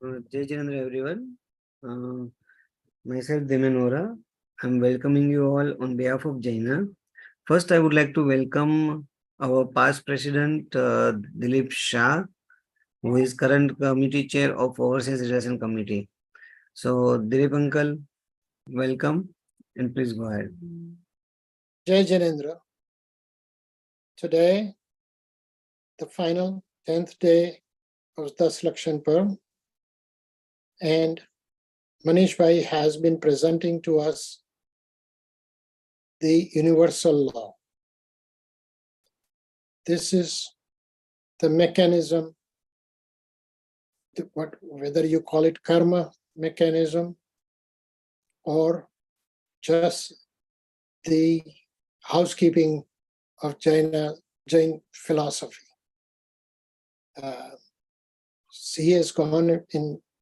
Jai Janendra everyone. Myself Demenora. I'm welcoming you all on behalf of Jaina. First, I would like to welcome our past president Dilip Shah, who is current committee chair of Overseas Relation Committee. So, Dilip Uncle, welcome and please go ahead. Jai Janendra. Today, the final 10th day of the Lakshan Parv, and Manish Bhai has been presenting to us the universal law. This is the mechanism, whether you call it karma mechanism or just the housekeeping of Jain philosophy.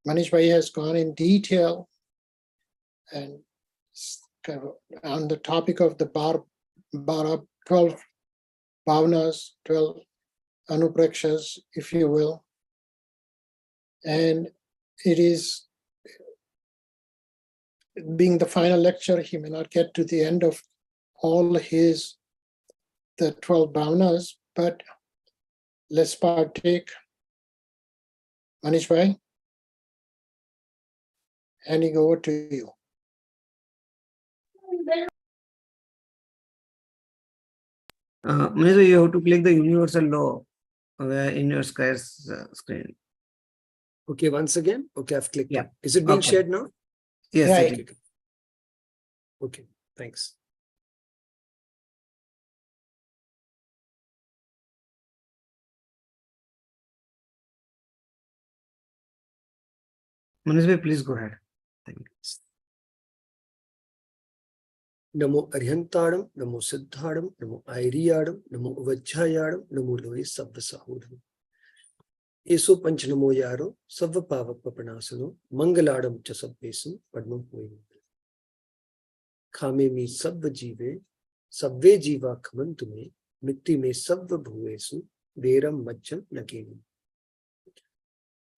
Manish Bhai has gone in detail and on the topic of the 12 bhavanas, 12 anuprakshas, if you will. And it is, being the final lecture, he may not get to the end of all the 12 bhavanas, but let's partake. Manish Bhai, handing over to you. Manish, you have to click the universal law in your screen. Okay, once again. Okay, I've clicked. Yeah. Is it being Okay. shared now? Yes, Right. it is. Okay, thanks. Manish Bhai, please go ahead. Thank you. Namo Arihantadam, Namo Siddhadam, Namo Airiyadam, Namo Vajjhayadam, Namo Loe Sabba Sahudam. Eso Panch Namo Yaro, Sabva Pavak Papanasano, Mangaladam Chasabbesu, Padmam Hoy. Khame mi Sabva Jive, Sabve Jiva Kamantume, Mitti me Sabva Bhuesu, Deram Majjam Nakeni.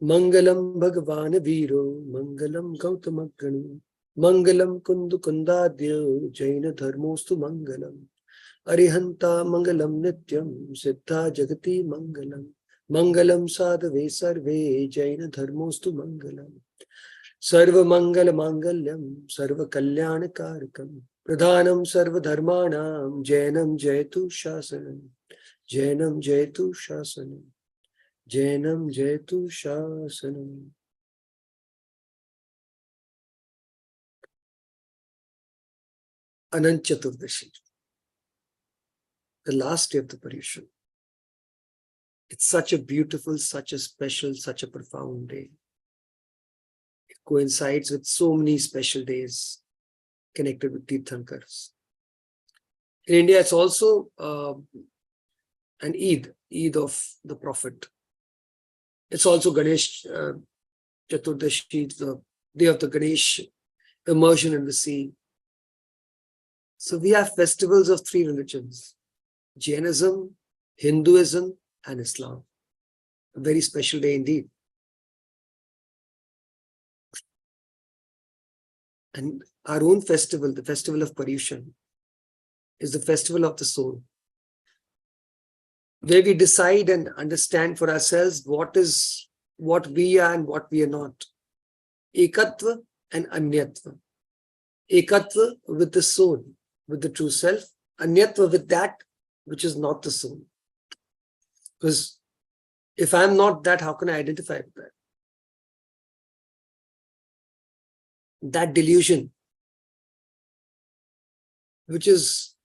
Mangalam Bhagavan Viro, Mangalam Gautamagranu, Mangalam Kundu Kundadya, Jaina Dharmostu Mangalam, Arihanta Mangalam Nityam, Siddha Jagati Mangalam, Mangalam Sadhave Sarve, Jaina Dharmostu Mangalam, Sarva Mangala Mangalyam, Sarva Kalyana Karakam, Pradhanam Sarva Dharmanam, Jainam Jaitu Shasanam, Jainam Jaitu Shasanam, Jainam Jaitu Shasanam. Anant Chaturdashi, the last day of the Paryushan. It's such a beautiful, such a special, such a profound day. It coincides with so many special days connected with Tirthankars. In India, it's also an Eid of the Prophet. It's also Ganesh Chaturdashi, the day of the Ganesh immersion in the sea. So we have festivals of three religions: Jainism, Hinduism, and Islam. A very special day indeed. And our own festival, the festival of Paryushan, is the festival of the soul, where we decide and understand for ourselves what we are and what we are not. Ekatva and Anyatva. Ekatva with the soul, with the true self. Anyatva with that which is not the soul. Because if I'm not that, how can I identify with that? That delusion, which is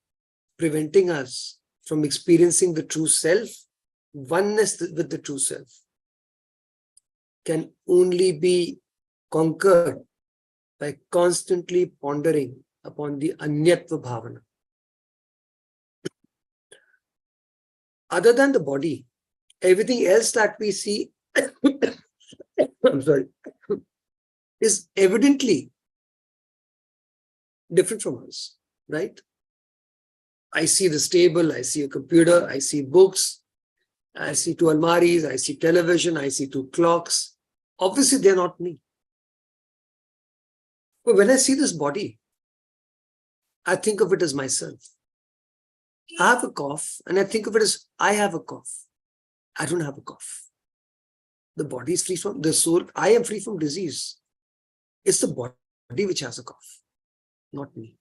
preventing us from experiencing the true self, oneness with the true self, can only be conquered by constantly pondering upon the Anyatva Bhavana. Other than the body, everything else that we see I'm sorry, is evidently different from us, right? I see this table, I see a computer, I see books, I see two almaris, I see television, I see two clocks. Obviously, they're not me. But when I see this body, I think of it as myself. I have a cough, and I think of it as I have a cough. I don't have a cough. The body is free from the soul. I am free from disease. It's the body which has a cough, not me.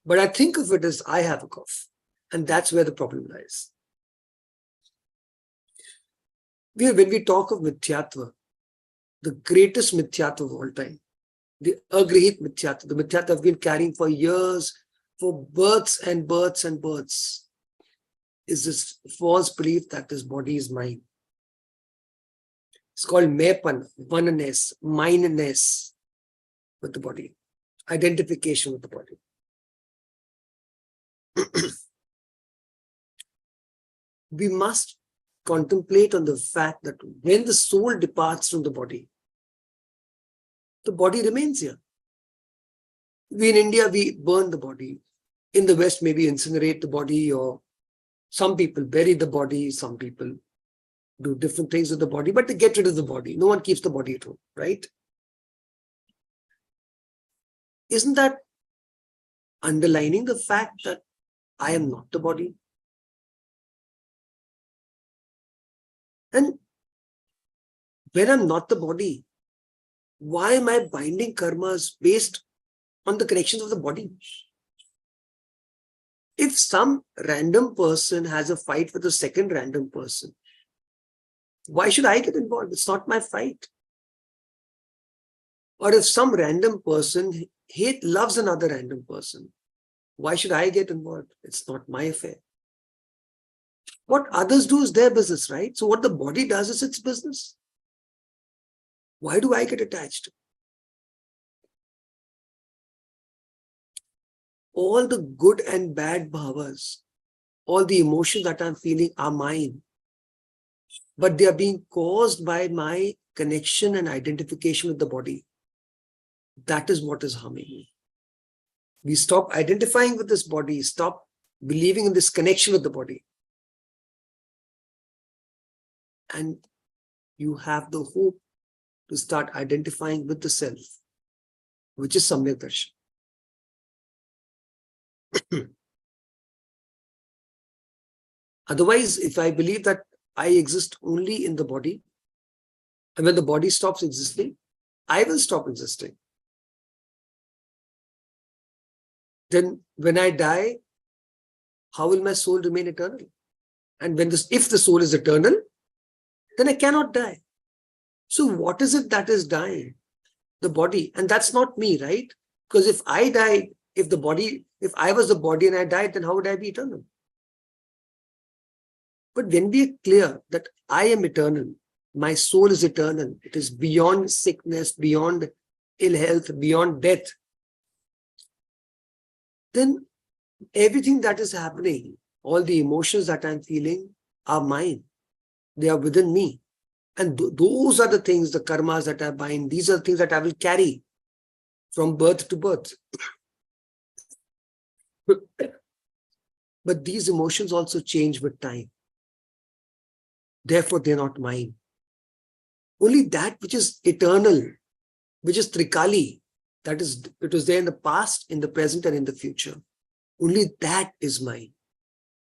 But I think of it as I have a cough. And that's where the problem lies. When we talk of mithyatva, the greatest mithyatva of all time, the agrihit mithyatva, the mithyatva I've been carrying for years, for births and births and births, is this false belief that this body is mine. It's called mepan, oneness, mineness with the body, identification with the body. We must contemplate on the fact that when the soul departs from the body remains here. We in India, we burn the body. In the West, maybe incinerate the body, or some people bury the body, some people do different things with the body, but they get rid of the body. No one keeps the body at home, right? Isn't that underlining the fact that I am not the body? And when I'm not the body, why am I binding karmas based on the connections of the body? If some random person has a fight with a second random person, why should I get involved? It's not my fight. Or if some random person loves another random person, why should I get involved? It's not my affair. What others do is their business, right? So what the body does is its business. Why do I get attached? All the good and bad bhavas, all the emotions that I'm feeling are mine, but they are being caused by my connection and identification with the body. That is what is harming me. We stop identifying with this body, stop believing in this connection with the body. And you have the hope to start identifying with the self, which is Samyak Darshan. Otherwise, if I believe that I exist only in the body, and when the body stops existing, I will stop existing. Then when I die, how will my soul remain eternal? And if the soul is eternal, then I cannot die. So what is it that is dying? The body. And that's not me, right? Because if I died, if I was the body and I died, then how would I be eternal? But when we are clear that I am eternal, my soul is eternal, it is beyond sickness, beyond ill health, beyond death, then everything that is happening, all the emotions that I'm feeling are mine. They are within me. And those are the things, the karmas that I bind, these are the things that I will carry from birth to birth. But these emotions also change with time. Therefore, they're not mine. Only that which is eternal, which is Trikali, that is, it was there in the past, in the present, and in the future. Only that is mine.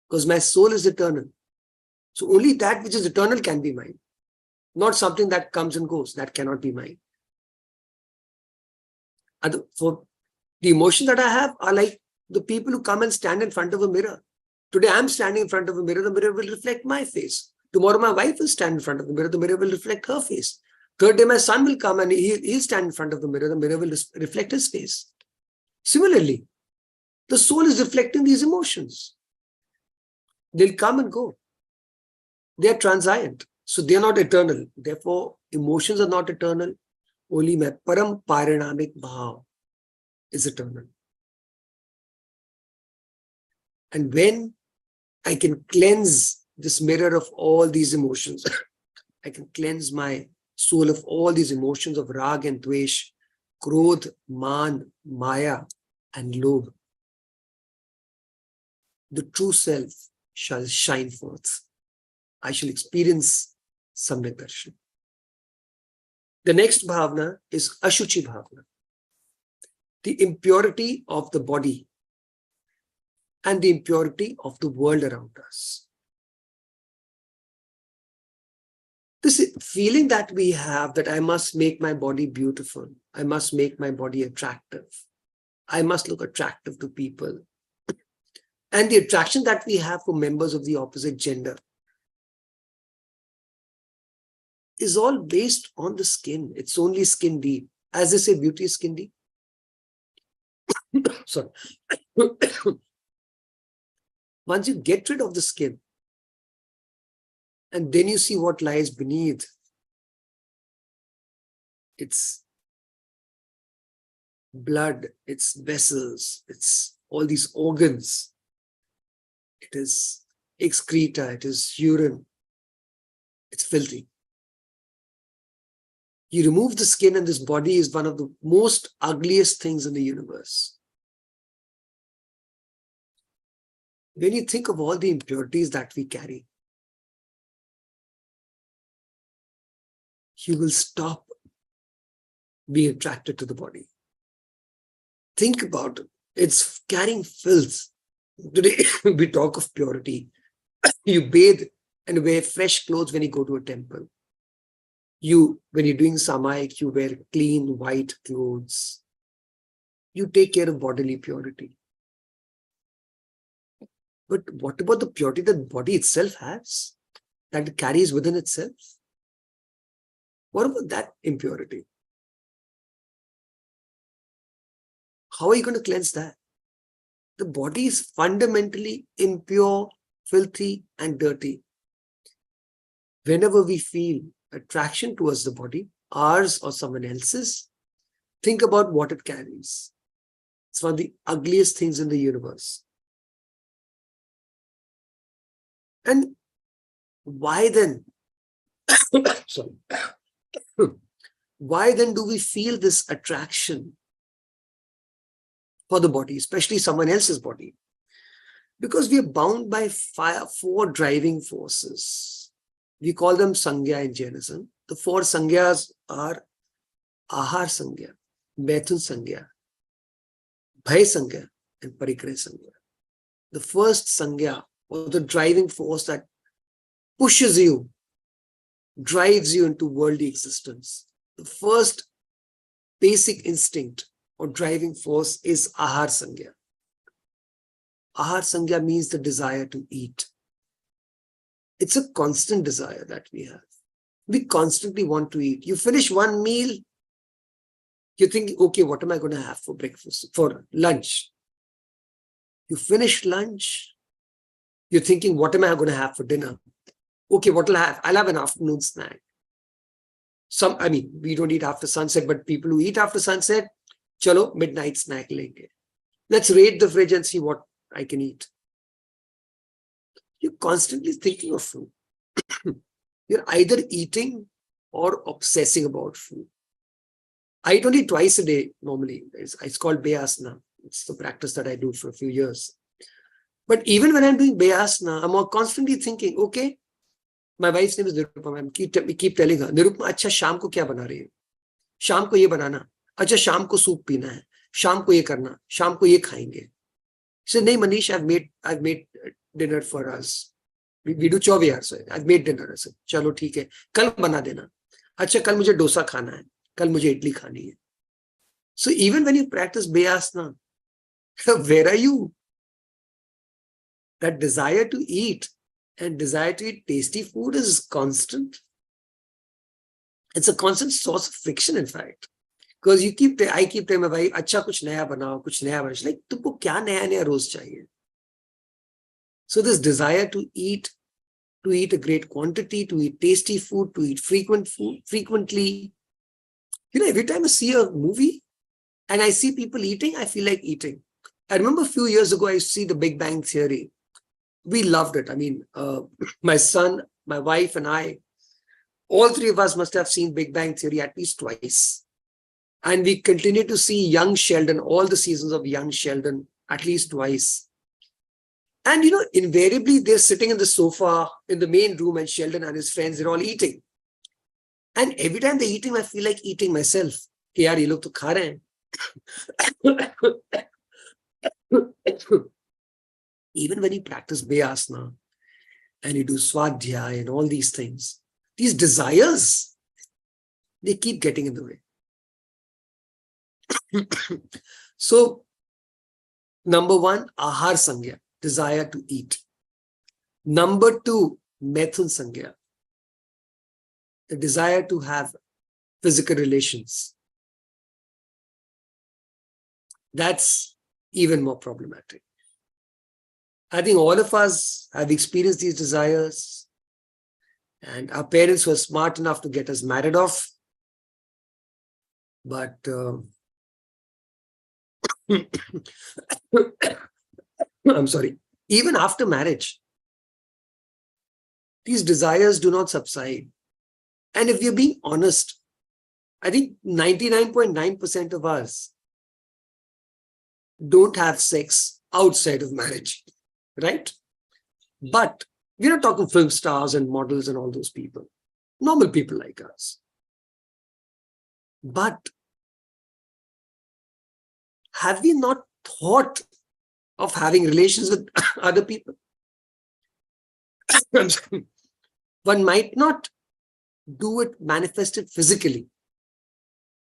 Because my soul is eternal. So only that which is eternal can be mine. Not something that comes and goes. That cannot be mine. For the emotions that I have are like the people who come and stand in front of a mirror. Today I'm standing in front of a mirror, the mirror will reflect my face. Tomorrow my wife will stand in front of the mirror will reflect her face. Third day my son will come and he'll stand in front of the mirror will reflect his face. Similarly, the soul is reflecting these emotions. They'll come and go. They are transient. So they are not eternal. Therefore, emotions are not eternal. Only my param parinamik bhav is eternal. And when I can cleanse this mirror of all these emotions, I can cleanse my soul of all these emotions of rag and dvesh, krodh, man, maya, and lobh. The true self shall shine forth. I shall experience Samyak Darshan. The next bhavna is ashuchi bhavna, the impurity of the body and the impurity of the world around us. This feeling that we have that I must make my body beautiful, I must make my body attractive, I must look attractive to people, and the attraction that we have for members of the opposite gender is all based on the skin. It's only skin deep. As they say, beauty is skin deep. Sorry. Once you get rid of the skin, and then you see what lies beneath, it's blood, it's vessels, it's all these organs. It is excreta, it is urine. It's filthy. You remove the skin and this body is one of the most ugliest things in the universe. When you think of all the impurities that we carry, you will stop being attracted to the body. Think about it. It's carrying filth. Today, we talk of purity. You bathe and wear fresh clothes when you go to a temple. When you're doing samayik, you wear clean white clothes. You take care of bodily purity. But what about the purity that the body itself has, that it carries within itself? What about that impurity? How are you going to cleanse that? The body is fundamentally impure, filthy, and dirty. Whenever we feel attraction towards the body, ours or someone else's, think about what it carries. It's one of the ugliest things in the universe. And why then? Sorry. Why then do we feel this attraction for the body, especially someone else's body? Because we are bound by four driving forces. We call them Sangya in Jainism. The four Sangyas are Ahar Sangya, Maithun Sangya, Bhay Sangya, and Parikrah Sangya. The first Sangya, or the driving force that pushes you, drives you into worldly existence. The first basic instinct or driving force is Ahar Sangya. Ahar Sangya means the desire to eat. It's a constant desire that we have. We constantly want to eat. You finish one meal, you think, okay, what am I going to have for breakfast, for lunch? You finish lunch, you're thinking, what am I going to have for dinner? Okay, what will I have? I'll have an afternoon snack. We don't eat after sunset, but people who eat after sunset, chalo, midnight snack lenge. Let's raid the fridge and see what I can eat. You're constantly thinking of food. You're either eating or obsessing about food. I eat only twice a day normally. It's called Bayasana. It's the practice that I do for a few years. But even when I'm doing Bayasana, I'm constantly thinking, okay, my wife's name is Nirupama. We keep telling her, Nirupama, acha sham ko kya bana rahi hai? Sham ko ye banana. Acha sham ko soup pina hai. Sham ko ye karna. Sham ko ye khayenge. She said, nahi Manish, I've made dinner for us. We do 24 hours. I've made dinner. I said, chalo theek hai. Kal bana dena. Acha kal mujhe dosa khana hai. Kal mujhe idli khani hai. So even when you practice Bayasana, where are you? That desire to eat and desire to eat tasty food is constant. It's a constant source of friction, in fact. Because I keep telling my wife, acha kuch naya banao, kuch naya banao. She's like, tumko kya naya roz chahiye? So this desire to eat a great quantity, to eat tasty food, to eat frequently. Every time I see a movie and I see people eating, I feel like eating. I remember a few years ago, I used to see The Big Bang Theory. We loved it. My son, my wife, and I, all three of us must have seen Big Bang Theory at least twice. And we continue to see young Sheldon, all the seasons of young Sheldon, at least twice. And, invariably, they're sitting in the sofa in the main room, and Sheldon and his friends, they're all eating. And every time they're eating, I feel like eating myself. कि यार ये लोग तो खा रहे हैं. Even when you practice Bayasana and you do Swadhyaya and all these things, these desires, they keep getting in the way. So, number one, Ahar Sangya, desire to eat. Number two, Methun Sangya, the desire to have physical relations. That's even more problematic. I think all of us have experienced these desires, and our parents were smart enough to get us married off. But I'm sorry, even after marriage, these desires do not subside. And if we're being honest, I think 99.9% of us don't have sex outside of marriage, right? But we're not talking film stars and models and all those people, normal people like us. But have we not thought of having relations with other people? One might not do it manifested physically,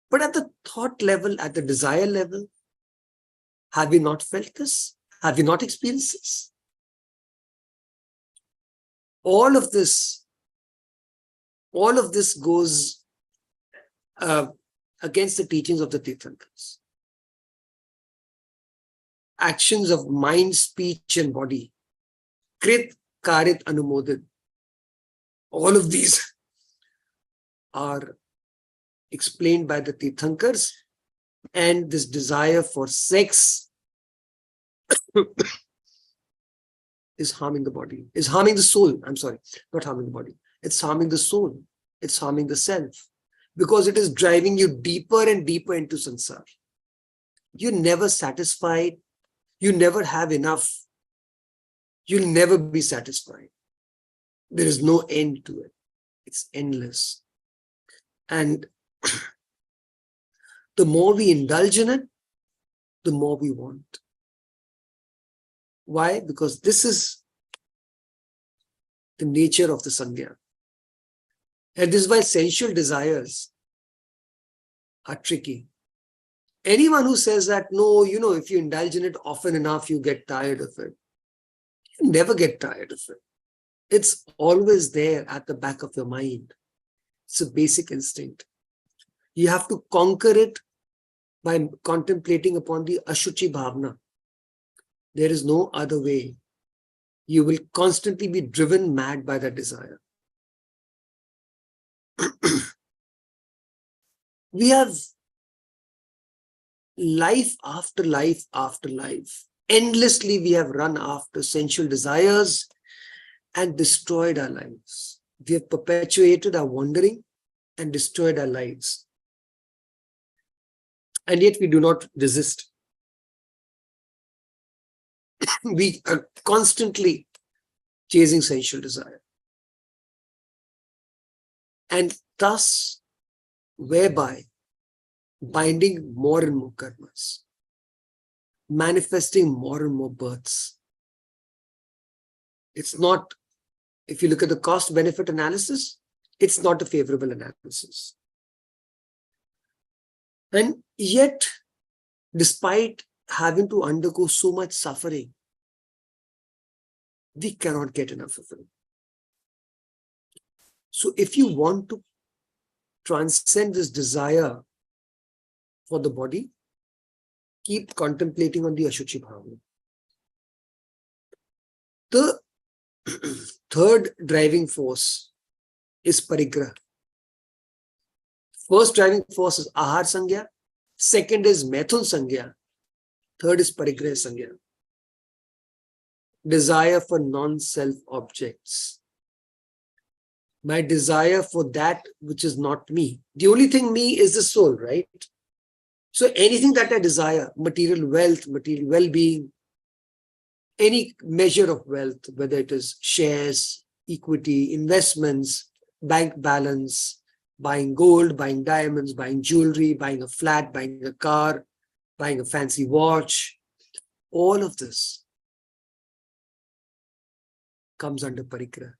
but at the thought level, at the desire level, have we not felt this? Have we not experienced this? All of this goes against the teachings of the Tirthankars. Actions of mind, speech, and body. Krit, Karit, Anumodit. All of these are explained by the Tirthankars, and this desire for sex is harming the body, is harming the soul. I'm sorry, not harming the body. It's harming the soul. It's harming the self, because it is driving you deeper and deeper into samsara. You're never satisfied. You never have enough. You'll never be satisfied. There is no end to it. It's endless. And the more we indulge in it, the more we want. Why? Because this is the nature of the Sangya. And this is why sensual desires are tricky. Anyone who says that, no, if you indulge in it often enough, you get tired of it. You never get tired of it. It's always there at the back of your mind. It's a basic instinct. You have to conquer it by contemplating upon the Ashuchi Bhavna. There is no other way. You will constantly be driven mad by that desire. We have life after life after life. Endlessly we have run after sensual desires and destroyed our lives. We have perpetuated our wandering and destroyed our lives. And yet we do not resist. We are constantly chasing sensual desire. And thus, whereby binding more and more karmas, manifesting more and more births. It's not, if you look at the cost-benefit analysis, it's not a favorable analysis. And yet, despite having to undergo so much suffering, we cannot get enough of it. So if you want to transcend this desire for the body, keep contemplating on the Ashuchi Bhavana. The third driving force is Parigraha. First driving force is Ahar Sangya. Second is Methun Sangya. Third is Parigraha Sangya. Desire for non-self objects. My desire for that which is not me. The only thing me is the soul, right? So anything that I desire, material wealth, material well-being, any measure of wealth, whether it is shares, equity, investments, bank balance, buying gold, buying diamonds, buying jewelry, buying a flat, buying a car, buying a fancy watch. All of this comes under parigraha.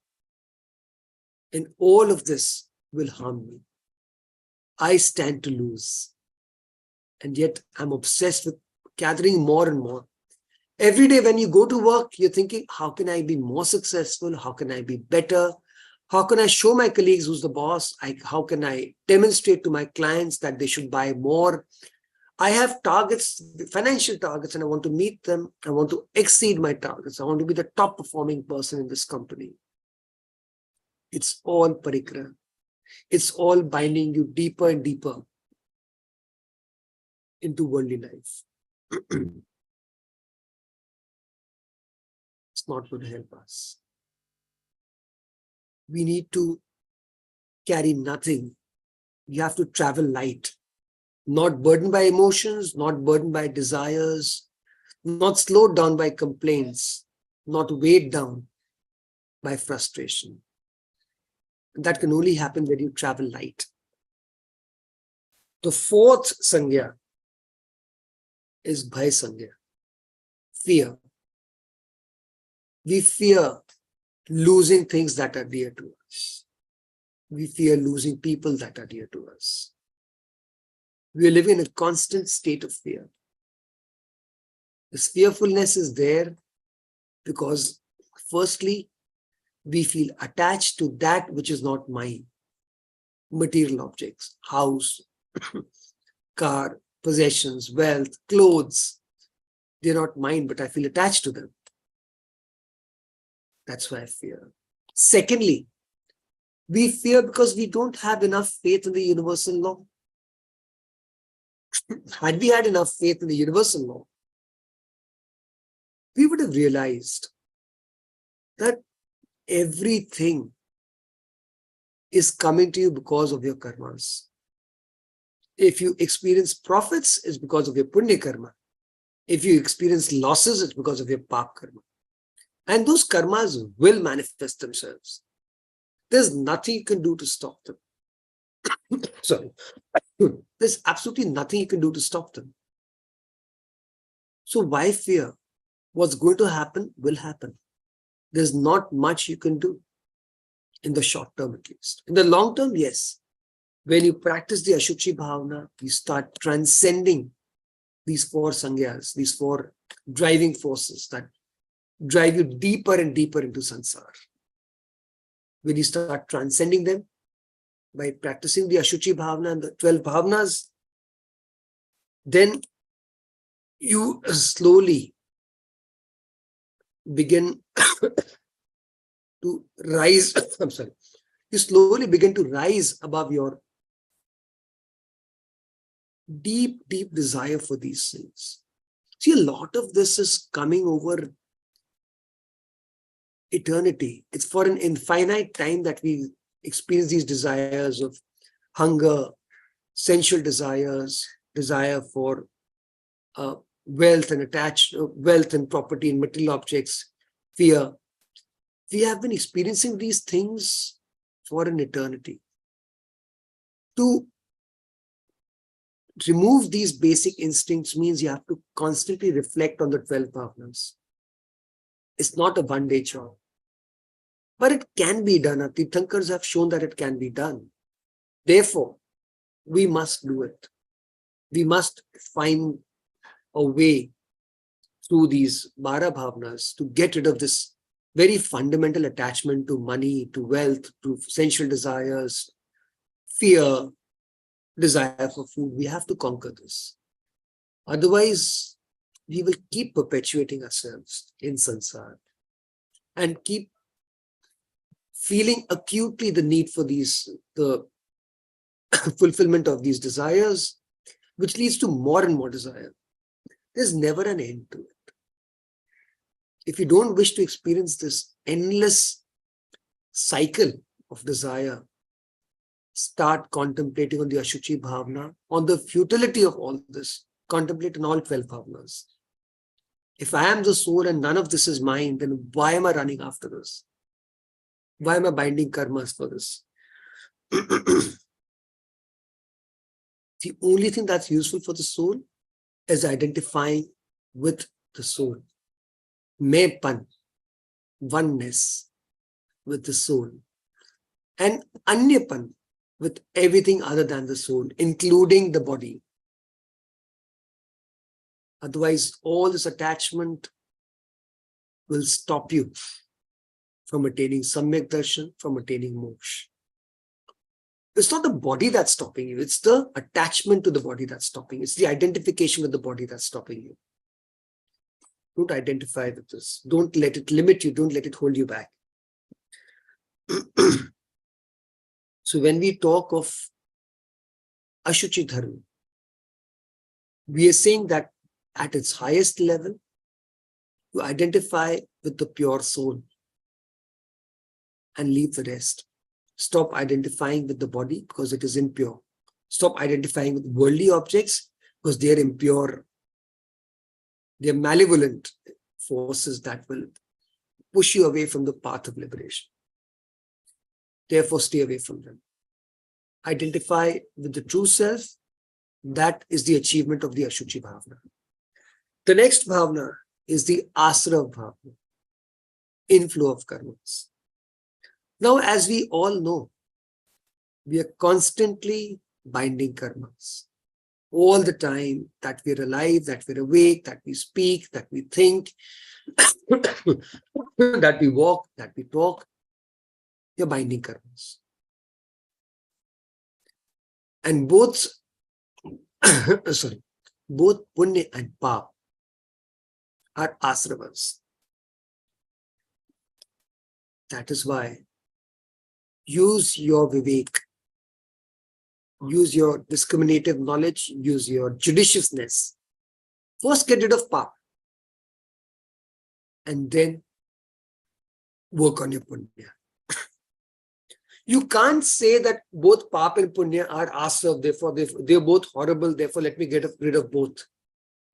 And all of this will harm me. I stand to lose. And yet I'm obsessed with gathering more and more. Every day when you go to work, you're thinking, how can I be more successful? How can I be better? How can I show my colleagues who's the boss? How can I demonstrate to my clients that they should buy more? I have targets, financial targets, and I want to meet them. I want to exceed my targets. I want to be the top performing person in this company. It's all parigraha. It's all binding you deeper and deeper into worldly life. It's not going to help us. We need to carry nothing. You have to travel light, not burdened by emotions, not burdened by desires, not slowed down by complaints, not weighed down by frustration. That can only happen when you travel light. The fourth sangya is bhaya sangya, fear. We fear losing things that are dear to us. We fear losing people that are dear to us. We are living in a constant state of fear. This fearfulness is there because, firstly, we feel attached to that which is not mine. Material objects, house, car, possessions, wealth, clothes. They're not mine, but I feel attached to them. That's why I fear. Secondly, we fear because we don't have enough faith in the universal law. Had we had enough faith in the universal law, we would have realized that everything is coming to you because of your karmas. If you experience profits, it's because of your punya karma. If you experience losses, it's because of your pap karma. And those karmas will manifest themselves. There's nothing you can do to stop them. Sorry. There's absolutely nothing you can do to stop them. So why fear? What's going to happen will happen. There's not much you can do in the short term, at least. In the long term, yes. When you practice the Ashuchi Bhavana, you start transcending these four sangyas, these four driving forces that drive you deeper and deeper into samsara. When you start transcending them by practicing the Ashuchi Bhavana and the 12 Bhavanas, then you slowly begin to rise. I'm sorry. You slowly begin to rise above your deep, deep desire for these things. See, a lot of this is coming over eternity. It's for an infinite time that we experience these desires of hunger, sensual desires, desire for wealth and property and material objects, fear. We have been experiencing these things for an eternity. To remove these basic instincts means you have to constantly reflect on the 12 bhavanas. It's not a one-day job. But it can be done. Our Tirthankars have shown that it can be done. Therefore, we must do it. We must find a way through these Mara Bhavanas to get rid of this very fundamental attachment to money, to wealth, to sensual desires, fear, desire for food. We have to conquer this. Otherwise, we will keep perpetuating ourselves in samsara and keep feeling acutely the need for the fulfillment of these desires, which leads to more and more desire. There's never an end to it. If you don't wish to experience this endless cycle of desire, start contemplating on the Ashuchi Bhavana, on the futility of all this. Contemplate on all 12 bhavanas. If I am the soul and none of this is mine, then why am I running after this? Why am I binding karmas for this? The only thing that's useful for the soul is identifying with the soul. Maypan, oneness with the soul. And anyapan, with everything other than the soul, including the body. Otherwise, all this attachment will stop you from attaining Samyak Darshan, from attaining moksha. It's not the body that's stopping you. It's the attachment to the body that's stopping you. It's the identification with the body that's stopping you. Don't identify with this. Don't let it limit you. Don't let it hold you back. So when we talk of Ashuchi Dharma, we are saying that at its highest level, you identify with the pure soul and leave the rest. Stop identifying with the body because it is impure. Stop identifying with worldly objects because they are impure. They are malevolent forces that will push you away from the path of liberation. Therefore, stay away from them. Identify with the true self. That is the achievement of the Ashuchi Bhavana. The next Bhavana is the Asra Bhavana, inflow of karmas. Now, as we all know, we are constantly binding karmas. All the time that we're alive, that we're awake, that we speak, that we think, that we walk, that we talk, you're binding karmas. And both, both punya and pap are asravas. That is why use your vivek, use your discriminative knowledge, use your judiciousness. First get rid of pap and then work on your punya. You can't say that both pap and punya are asra, therefore they're both horrible, therefore let me get rid of both.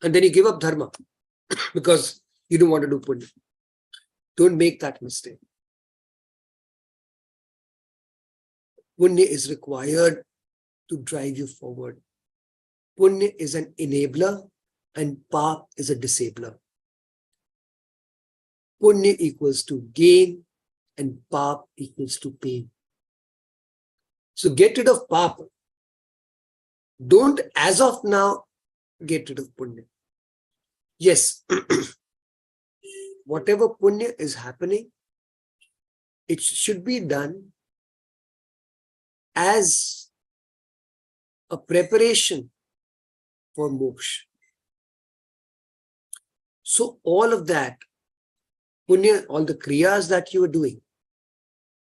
And then you give up dharma because you don't want to do punya. Don't make that mistake. Punya is required to drive you forward. Punya is an enabler and pap is a disabler. Punya equals to gain and pap equals to pain. So get rid of pap. Don't, as of now, get rid of punya. Yes, whatever punya is happening, it should be done as a preparation for moksha. So all of that, punya, all the kriyas that you are doing,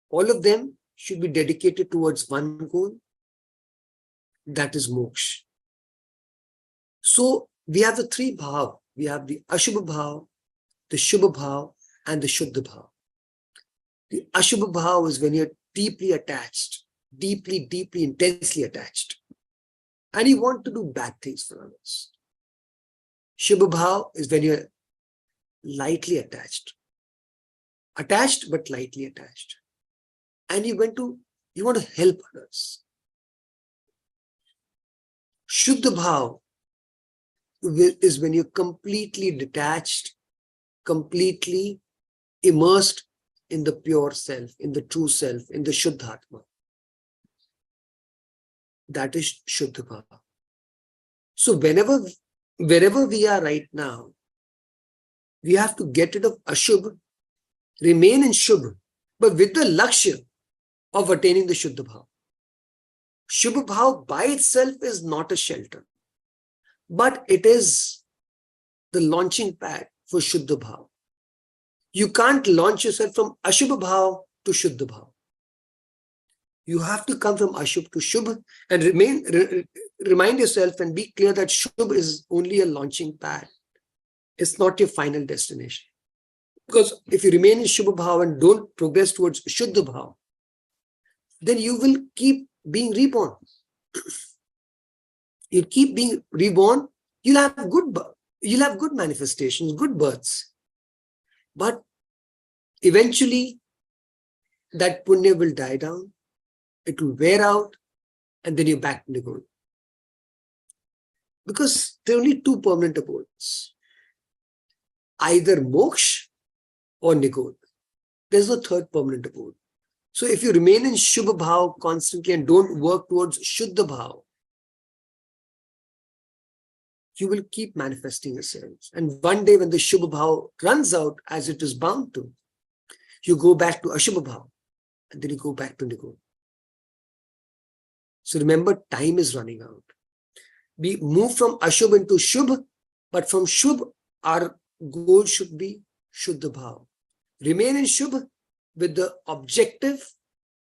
all of them should be dedicated towards one goal, that is moksha. So we have the three bhav. We have the Ashubha bhav, the Shubha bhav, and the Shuddha bhav. The Ashubha bhav is when you're deeply attached, deeply, intensely attached. And you want to do bad things for others. Shubha bhav is when you're lightly attached. Attached but lightly attached. And you want to help others. Shuddha bhav is when you're completely detached, completely immersed in the pure self, in the true self, in the Shuddhatma. That is Shuddha bhava. So wherever we are right now, we have to get rid of Ashubha, remain in Shubha, but with the Lakshan of attaining the Shuddha bhava. Shubha bhava by itself is not a shelter, but it is the launching pad for Shuddha bhava. You can't launch yourself from Ashubha bhava to Shuddha bhava. You have to come from Ashubha to Shubha and remind yourself and be clear that Shubha is only a launching pad. It's not your final destination. Because if you remain in Shubha bhava and don't progress towards Shuddha bhava, then you will keep being reborn. You keep being reborn, you'll have good manifestations, good births. But eventually, that punya will die down, it will wear out, and then you're back to the goal. Because there are only two permanent abodes. Either moksha or nigodha. There's no third permanent abode. So if you remain in Shubha Bhav constantly and don't work towards Shuddha Bhav, you will keep manifesting yourselves. And one day when the Shubha Bhav runs out, as it is bound to, you go back to Ashubha Bhav and then you go back to Nigodha. So remember, time is running out. We move from Ashubha into Shubha, but from Shubha, our goal should be Shuddha Bhav. Remain in Shubha with the objective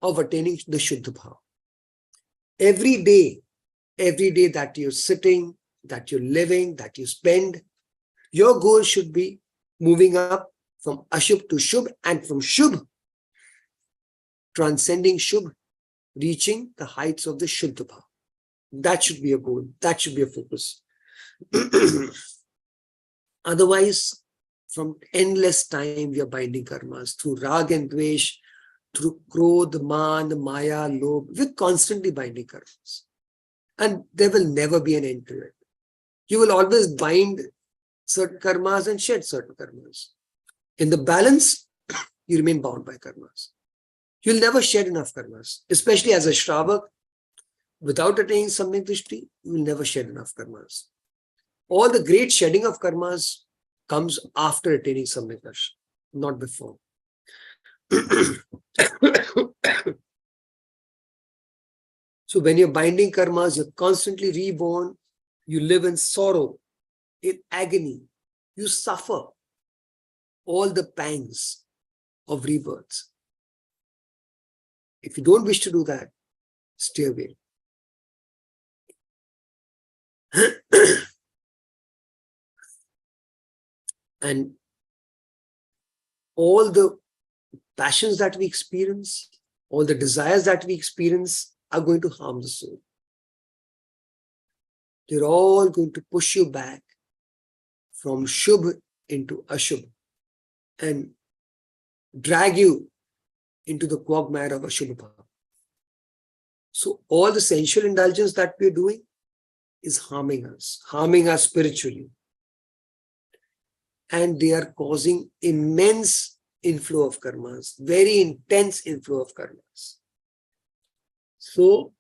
of attaining the Shuddha Bhav. Every day that you're sitting, that you're living, that you spend, your goal should be moving up from Ashubh to Shubh, and from Shubh, transcending Shubh, reaching the heights of the Shuddha Bhav. That should be a goal. That should be a focus. Otherwise, from endless time, we are binding karmas through rag and dvesh, through krodh, man, maya, lobh. We're constantly binding karmas. And there will never be an end to it. You will always bind certain karmas and shed certain karmas. In the balance, you remain bound by karmas. You'll never shed enough karmas, especially as a Shravak. Without attaining Samyak Drishti, you will never shed enough karmas. All the great shedding of karmas comes after attaining Samyak Darshan, not before. So when you're binding karmas, you're constantly reborn, you live in sorrow, in agony, you suffer all the pangs of rebirth. If you don't wish to do that, stay away. And all the passions that we experience, all the desires that we experience are going to harm the soul. They're all going to push you back from Shubh into Ashubh and drag you into the quagmire of Ashubha Bhav. So all the sensual indulgence that we're doing is harming us spiritually. And they are causing immense inflow of karmas, very intense inflow of karmas. So,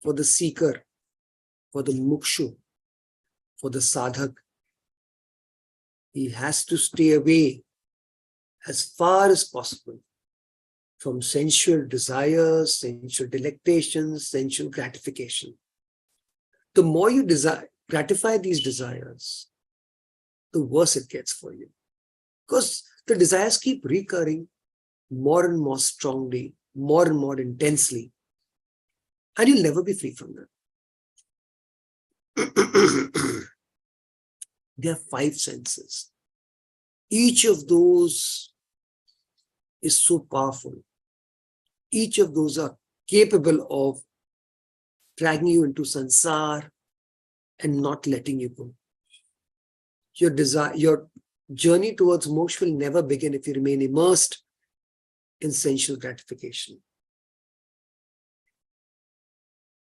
for the seeker, for the mukshu, for the sadhak, he has to stay away as far as possible from sensual desires, sensual delectations, sensual gratification. The more you gratify these desires, the worse it gets for you. Because the desires keep recurring more and more strongly, more and more intensely, and you'll never be free from them. There are 5 senses. Each of those is so powerful. Each of those are capable of dragging you into sansar and not letting you go. Your journey towards moksha will never begin if you remain immersed in sensual gratification.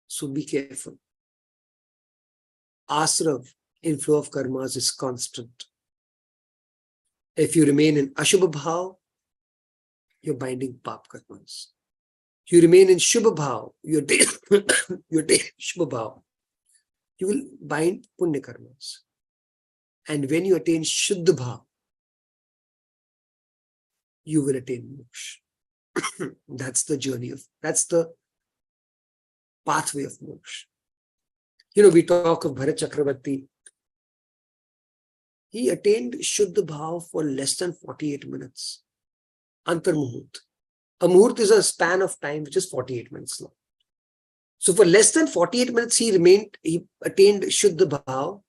So be careful. Asrav, inflow of karmas, is constant. If you remain in Ashubha Bhav, you're binding Pap karmas. You remain in Shubha Bhav, you're taking Shubha Bhav, you will bind Punya karmas. And when you attain Shuddha Bhav, you will attain moksha. That's the journey that's the pathway of moksha. We talk of Bharat Chakravarti. He attained Shuddha Bhav for less than 48 minutes. Antar Muhurt. A Muhurt is a span of time which is 48 minutes long. So for less than 48 minutes, he attained Shuddha Bhav,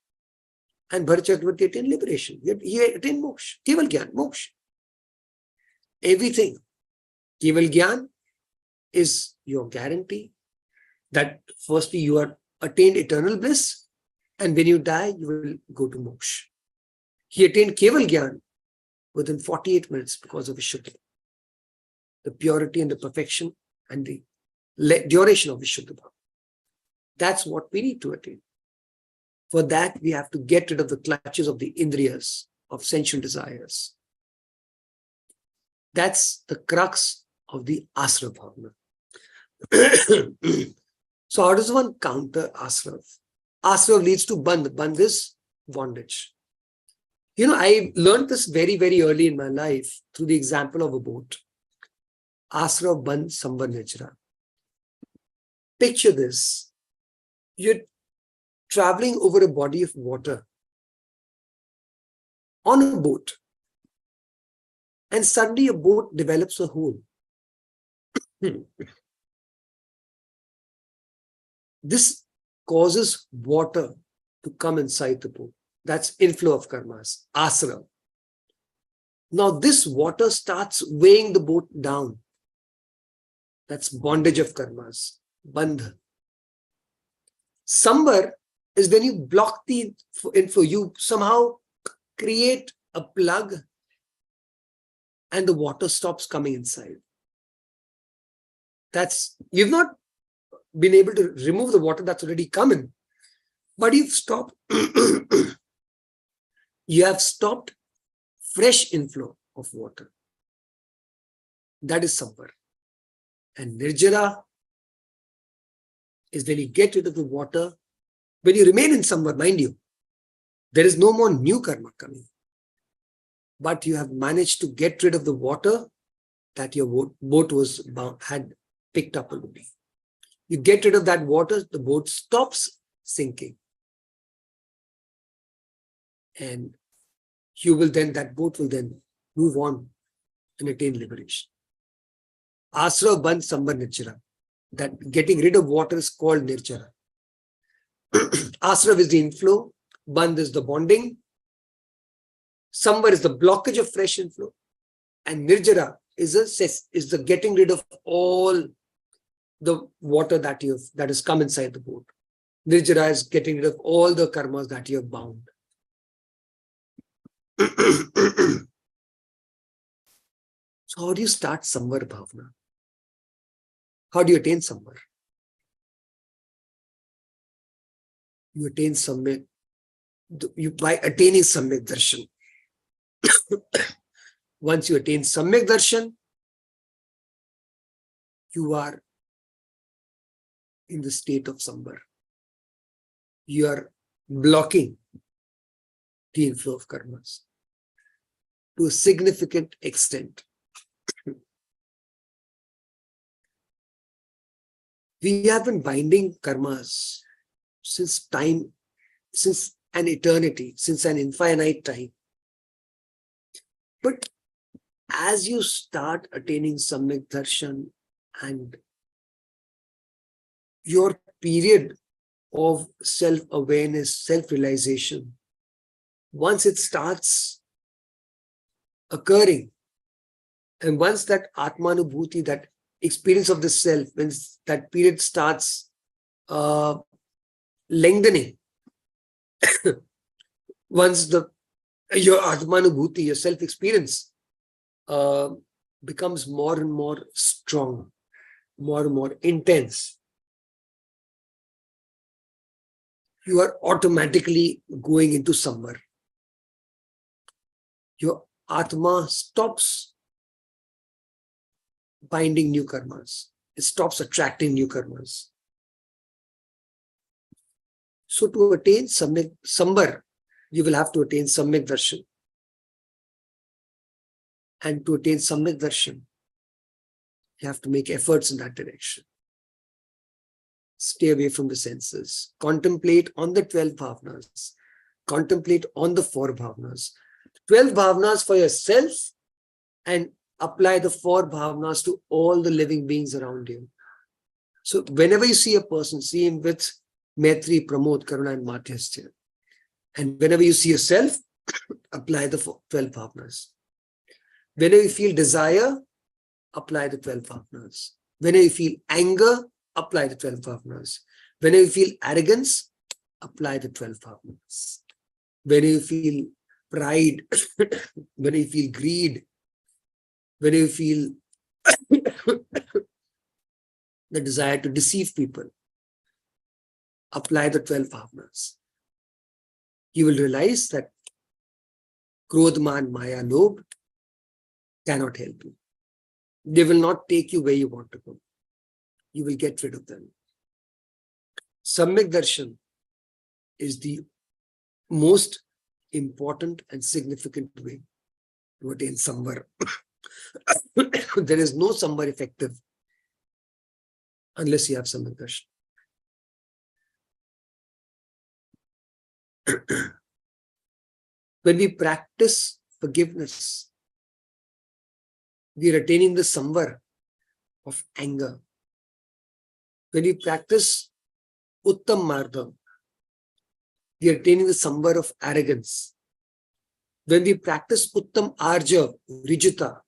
and Bharat Chakravarti attained liberation. He attained moksha. Keval Gyan, moksha. Everything. Keval Gyan is your guarantee that firstly you are attained eternal bliss, and when you die, you will go to moksha. He attained Keval Gyan within 48 minutes because of his Shuddha. The purity and the perfection and the duration of his Shuddha Bhav. That's what we need to attain. For that, we have to get rid of the clutches of the indriyas, of sensual desires. That's the crux of the asra bhavana. So how does one counter asra? Asra leads to bandh. Bandh is bondage. I learned this very, very early in my life through the example of a boat. Asra bandh sambar nijra. Picture this. You're traveling over a body of water on a boat, and suddenly a boat develops a hole. This causes water to come inside the boat. That's inflow of karmas, asra. Now this water starts weighing the boat down. That's bondage of karmas, bandha. Sambar is when you block the inflow. You somehow create a plug and the water stops coming inside. You've not been able to remove the water that's already come in, but you've stopped. You have stopped fresh inflow of water. That is sambar. And nirjara is when you get rid of the water. When you remain in sambar, mind you, there is no more new karma coming. But you have managed to get rid of the water that your boat had picked up already. You get rid of that water, the boat stops sinking. And that boat will then move on and attain liberation. Asra bandh sambar nirjara. That getting rid of water is called nirjara. Asra is the inflow, bandh is the bonding, sambar is the blockage of fresh inflow, and nirjara is the getting rid of all the water that has come inside the boat. Nirjara is getting rid of all the karmas that you have bound. So how do you start sambar bhavana? How do you attain sambar? You attain samyak by attaining samyak darshan. Once you attain samyak darshan, you are in the state of sambar. You are blocking the inflow of karmas to a significant extent. We have been binding karmas since an eternity, since an infinite time. But as you start attaining samyak darshan and your period of self-awareness, self-realization, once it starts occurring, and once that atmanubhuti, that experience of the self, when that period starts lengthening, once your atmanubhuti, your self-experience becomes more and more strong, more and more intense, you are automatically going into sambar. Your atma stops binding new karmas. It stops attracting new karmas. So to attain sambar, you will have to attain samyak darshan. And to attain samyak darshan, you have to make efforts in that direction. Stay away from the senses. Contemplate on the 12 bhavanas. Contemplate on the 4 bhavanas. 12 bhavanas for yourself, and apply the 4 bhavanas to all the living beings around you. So whenever you see a person, see him with Maitri, Pramod, Karuna and Madhyastya. And whenever you see yourself, apply the 12 bhavanas. Whenever you feel desire, apply the 12 bhavanas. Whenever you feel anger, apply the 12 bhavanas. Whenever you feel arrogance, apply the 12 bhavanas. Whenever you feel pride, whenever you feel greed, whenever you feel the desire to deceive people, apply the 12 bhavanas. you will realize that Krodh, Man, Maya, Lobh cannot help you. They will not take you where you want to go. You will get rid of them. Samyak Darshan is the most important and significant way to attain Samvar. There is no Samvar effective unless you have Samyak Darshan. When we practice forgiveness, we are attaining the Samvar of anger. When we practice Uttam Mardha, we are attaining the Samvar of arrogance. When we practice Uttam Arja, Rijuta,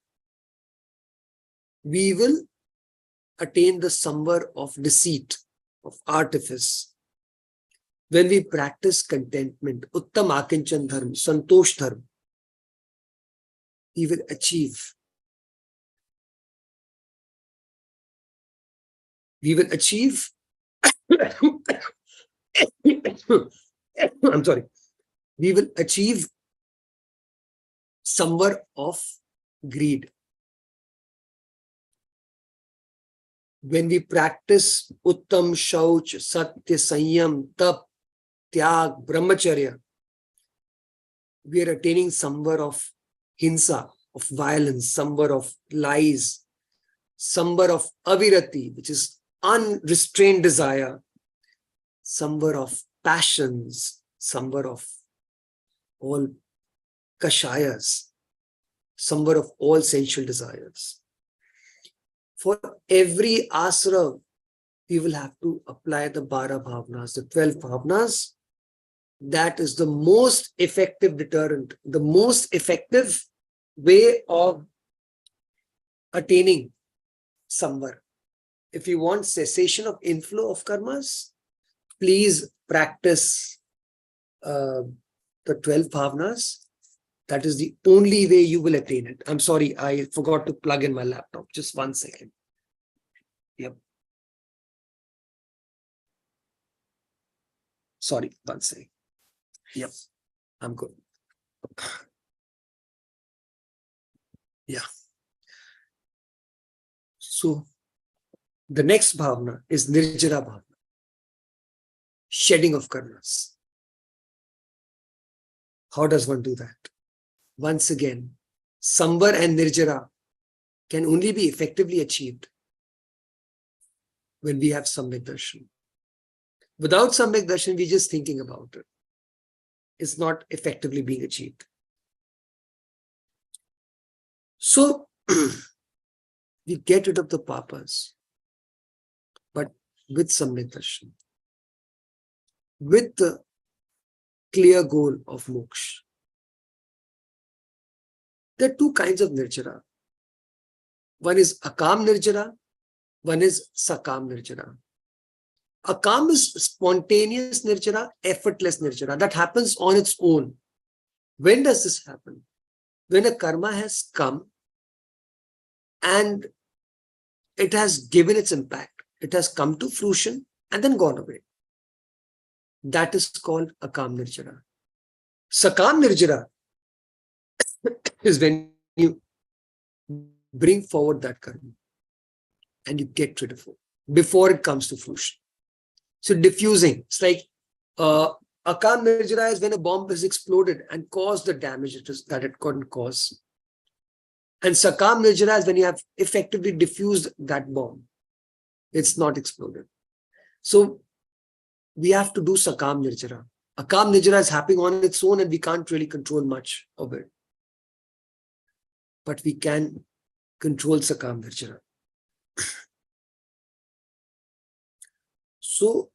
we will attain the Samvar of deceit, of artifice. When we practice contentment, Uttam Akinchan Dharma, Santosh Dharma, we will achieve. We will achieve. I'm sorry. We will achieve Samvar of greed. When we practice Uttam Shauch, Satya, Sanyam, Tap, Tyag, Brahmacharya, we are attaining Samvar of Hinsa, of violence, Samvar of lies, Samvar of Avirati, which is unrestrained desire, Samvar of passions, Samvar of all kashayas, Samvar of all sensual desires. For every asra, we will have to apply the 12 bhavnas, the 12 bhavnas. That is the most effective deterrent, the most effective way of attaining Samvar. If you want cessation of inflow of karmas, please practice the 12 bhavnas. That is the only way you will attain it. I'm sorry, I forgot to plug in my laptop. Just 1 second. Yep. Sorry, 1 second. Yep, I'm good. Yeah. So, the next bhavna is Nirjara bhavna. Shedding of karmas. How does one do that? Once again, Samvar and Nirjara can only be effectively achieved when we have Samyak Darshan. Without Samyak Darshan, we're just thinking about it. It's not effectively being achieved. So, we get rid of the papas, but with Samyak Darshan, with the clear goal of moksha. There are two kinds of nirjara. One is akam nirjara, one is sakam nirjara. Akam is spontaneous nirjara, effortless nirjara. That happens on its own. When does this happen? When a karma has come and it has given its impact. It has come to fruition and then gone away. That is called akam nirjara. Sakam nirjara is when you bring forward that karma and you get rid of it before it comes to fruition. So diffusing, it's like akam nirjara is when a bomb is exploded and caused the damage that it couldn't cause. And sakam nirjara is when you have effectively diffused that bomb. It's not exploded. So we have to do sakam nirjara. Akam nirjara is happening on its own and we can't really control much of it. But we can control sakam nirjara. So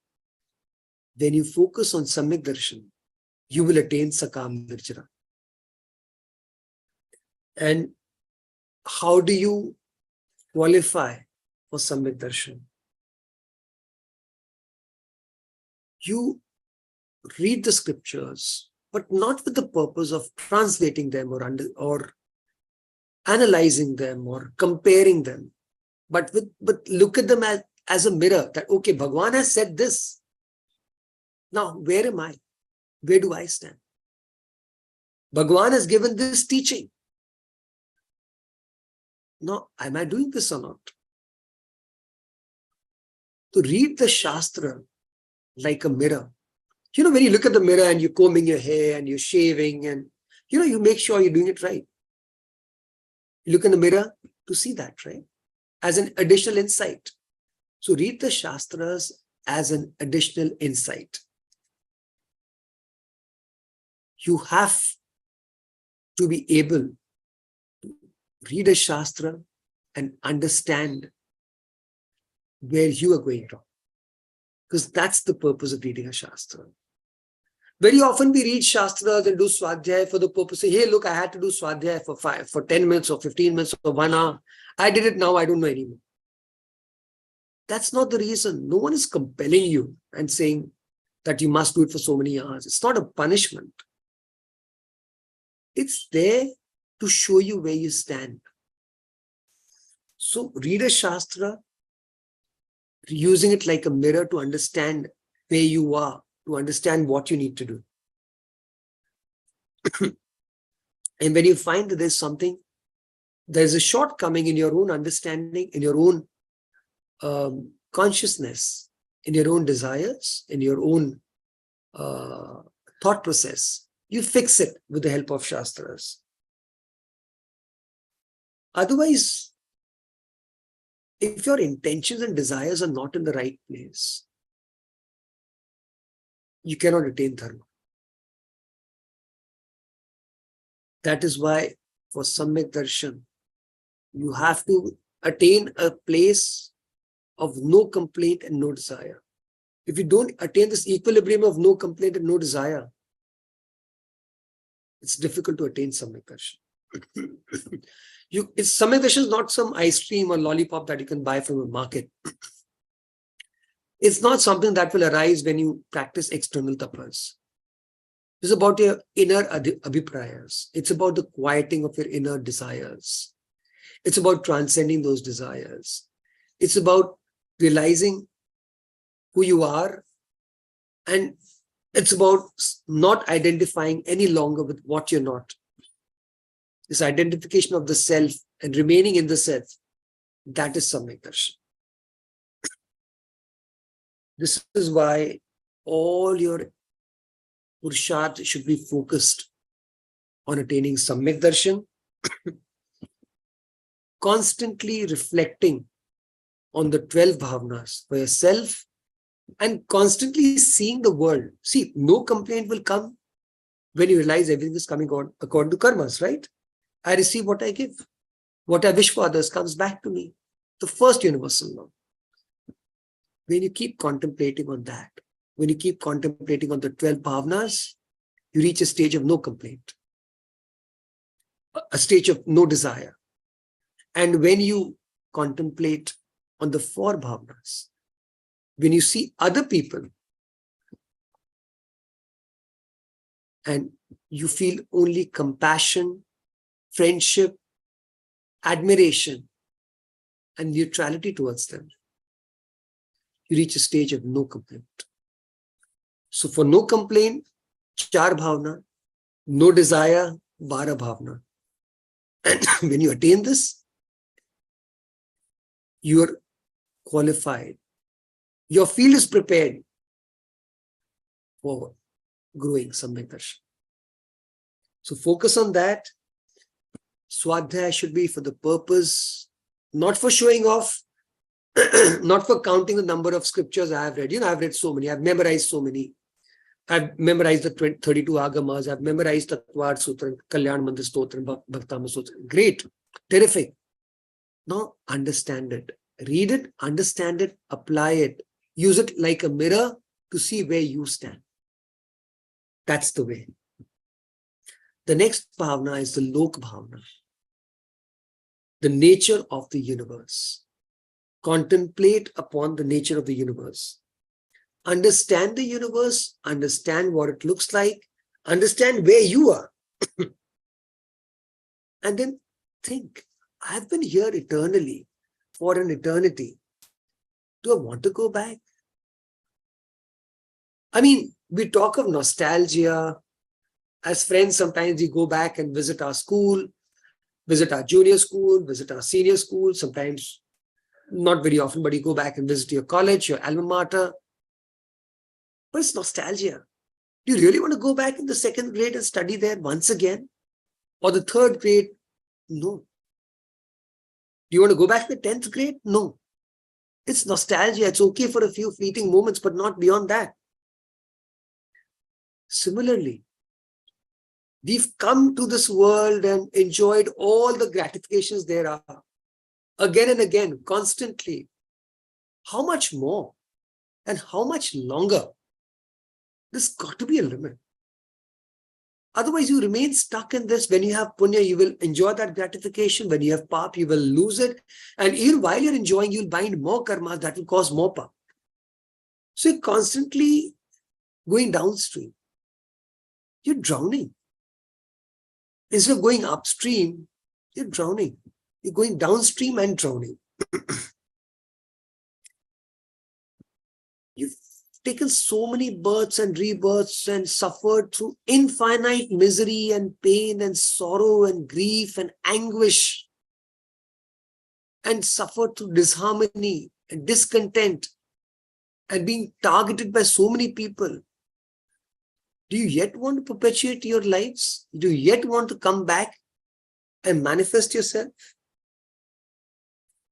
when you focus on Samyak Darshan, you will attain sakam nirjara. And how do you qualify for Samyak Darshan? You read the scriptures, but not with the purpose of translating them or analyzing them or comparing them, but look at them as a mirror that, okay, Bhagwan has said this. Now, where am I? Where do I stand? Bhagwan has given this teaching. Now, am I doing this or not? To read the Shastra like a mirror. You know, when you look at the mirror and you're combing your hair and you're shaving and, you know, you make sure you're doing it right. You look in the mirror to see that, right? As an additional insight. So read the Shastras as an additional insight. You have to be able to read a Shastra and understand where you are going wrong. Because that's the purpose of reading a Shastra. Very often we read Shastras and do Swadhyay for the purpose of, hey, look, I had to do Swadhyay for 10 minutes or 15 minutes or 1 hour. I did it now, I don't know anymore. That's not the reason. No one is compelling you and saying that you must do it for so many hours. It's not a punishment. It's there to show you where you stand. So read a Shastra, using it like a mirror to understand where you are, to understand what you need to do. And when you find that there's a shortcoming in your own understanding, in your own consciousness, in your own desires, in your own thought process, you fix it with the help of Shastras. Otherwise, if your intentions and desires are not in the right place, you cannot attain dharma. That is why for Samyak Darshan, you have to attain a place of no complaint and no desire. If you don't attain this equilibrium of no complaint and no desire, it's difficult to attain Samyak Darshan. Samyak Darshan is not some ice cream or lollipop that you can buy from a market. It's not something that will arise when you practice external tapas. It's about your inner abhiprayas. It's about the quieting of your inner desires. It's about transcending those desires. It's about realizing who you are, and it's about not identifying any longer with what you're not. This identification of the self and remaining in the self, that is Samyak Darshan. This is why all your Purusharth should be focused on attaining Samyak Darshan, constantly reflecting on the 12 bhavnas for yourself and constantly seeing the world. See, no complaint will come when you realize everything is coming according to karmas, right? I receive what I give. What I wish for others comes back to me. The first universal law. When you keep contemplating on that, when you keep contemplating on the 12 bhavnas, you reach a stage of no complaint, a stage of no desire. And when you contemplate on the 4 bhavnas, when you see other people and you feel only compassion, friendship, admiration, and neutrality towards them, you reach a stage of no complaint. So for no complaint, 4 bhavna, no desire, 12 bhavna. And when you attain this, you are qualified. Your field is prepared for growing Samyak Darshan. So focus on that. Swadhyaya should be for the purpose, not for showing off, not for counting the number of scriptures I have read. You know, I've read so many. I've memorized so many. I've memorized the 32 Agamas. I've memorized the Tvar Sutra, Kalyan Mandir Stotra, Bhaktama Sutra. Great. Terrific. Now understand it. Read it, understand it, apply it. Use it like a mirror to see where you stand. That's the way. The next bhavna is the Lok bhavna. The nature of the universe. Contemplate upon the nature of the universe. Understand the universe, understand what it looks like, understand where you are. And then think, I've been here eternally, for an eternity. Do I want to go back? I mean, We talk of nostalgia. As friends, sometimes we go back and visit our school, visit our junior school, visit our senior school. Sometimes, not very often, but you go back and visit your college, your alma mater. But it's nostalgia. Do you really want to go back in the 2nd grade and study there once again? Or the 3rd grade? No. Do you want to go back to the 10th grade? No. It's nostalgia. It's okay for a few fleeting moments, but not beyond that. Similarly, we've come to this world and enjoyed all the gratifications there are. Again and again, constantly. How much more? And how much longer? There's got to be a limit. Otherwise, you remain stuck in this. When you have punya, you will enjoy that gratification. When you have pap, you will lose it. And even while you're enjoying, you'll bind more karmas that will cause more pap. So you're constantly going downstream. You're drowning. Instead of going upstream, you're drowning. You're going downstream and drowning. You've taken so many births and rebirths and suffered through infinite misery and pain and sorrow and grief and anguish, and suffered through disharmony and discontent and being targeted by so many people. Do you yet want to perpetuate your lives? Do you yet want to come back and manifest yourself?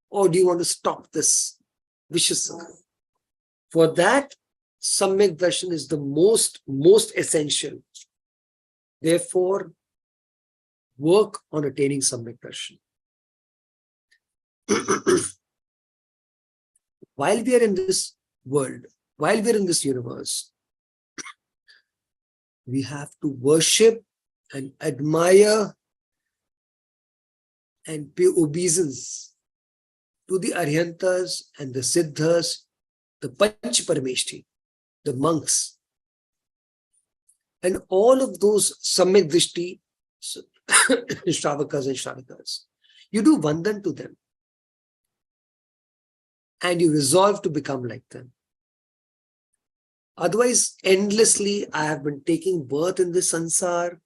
Or do you want to stop this vicious circle? For that, Samyak Darshan is the most essential. Therefore, work on attaining Samyak Darshan. While we are in this world, while we are in this universe, we have to worship and admire and pay obeisance to the Aryantas and the Siddhas, the Panch Parameshti, the monks, and all of those Samyak Drishti Shravakas and Shravikas. You do Vandan to them and you resolve to become like them. Otherwise, endlessly, I have been taking birth in this sansar.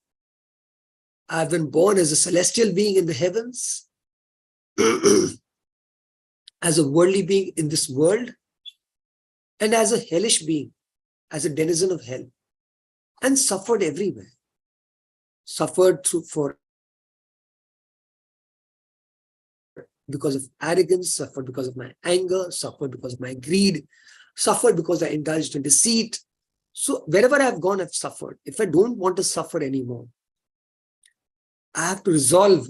I have been born as a celestial being in the heavens, as a worldly being in this world, and as a hellish being, as a denizen of hell, and suffered everywhere. Suffered because of arrogance, suffered because of my anger, suffered because of my greed, suffered because I indulged in deceit. So wherever I've gone, I've suffered. If I don't want to suffer anymore, I have to resolve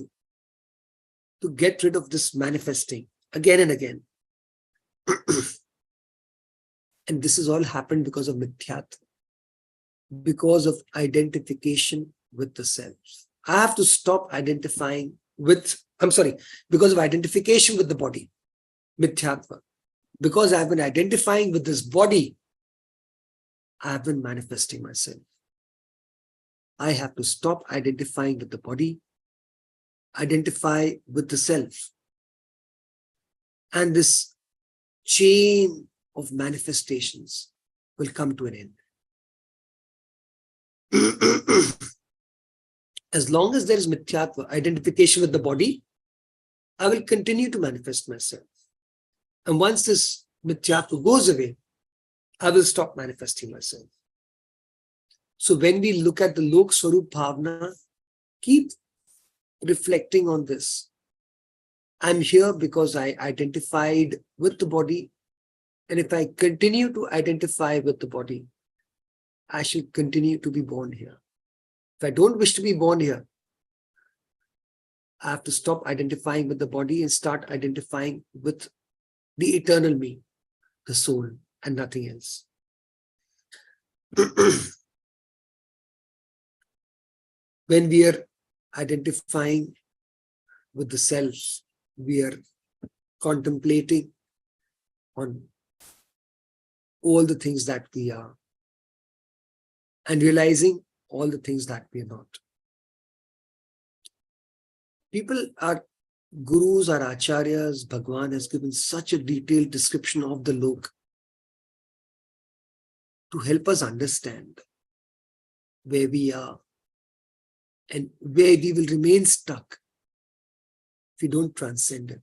to get rid of this manifesting again and again. And this has all happened because of mithyat, because of identification with the self. I have to stop identifying with, because of identification with the body, mithyatva. Because I've been identifying with this body, I've been manifesting myself. I have to stop identifying with the body, identify with the self. And this chain of manifestations will come to an end. As long as there is mithyatva, identification with the body, I will continue to manifest myself. And once this mithyatva goes away, I will stop manifesting myself. So when we look at the Lok Swarup Bhavna, keep reflecting on this. I'm here because I identified with the body. And if I continue to identify with the body, I should continue to be born here. If I don't wish to be born here, I have to stop identifying with the body and start identifying with the eternal me, the soul, and nothing else. When we are identifying with the self, we are contemplating on all the things that we are and realizing all the things that we are not. People are gurus, our acharyas, Bhagwan has given such a detailed description of the lok. to help us understand where we are and where we will remain stuck if we don't transcend it.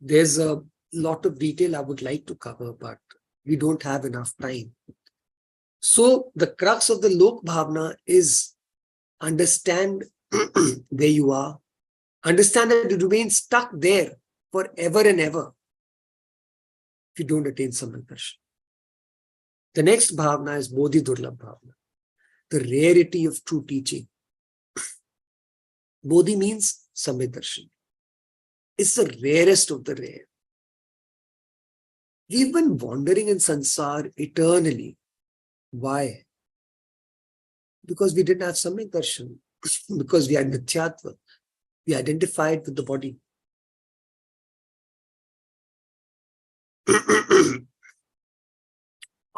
There's a lot of detail I would like to cover, but we don't have enough time. So the crux of the Lok Bhavana is understand where you are, understand that you remain stuck there forever and ever if you don't attain Samyak Darshan. The next bhavana is Bodhi Durlabh Bhavana, the rarity of true teaching. Bodhi means Samyak Darshan. It's the rarest of the rare. We've been wandering in sansar eternally. Why? Because we didn't have Samyak Darshan. Because we had Mithyatva. We identified with the body.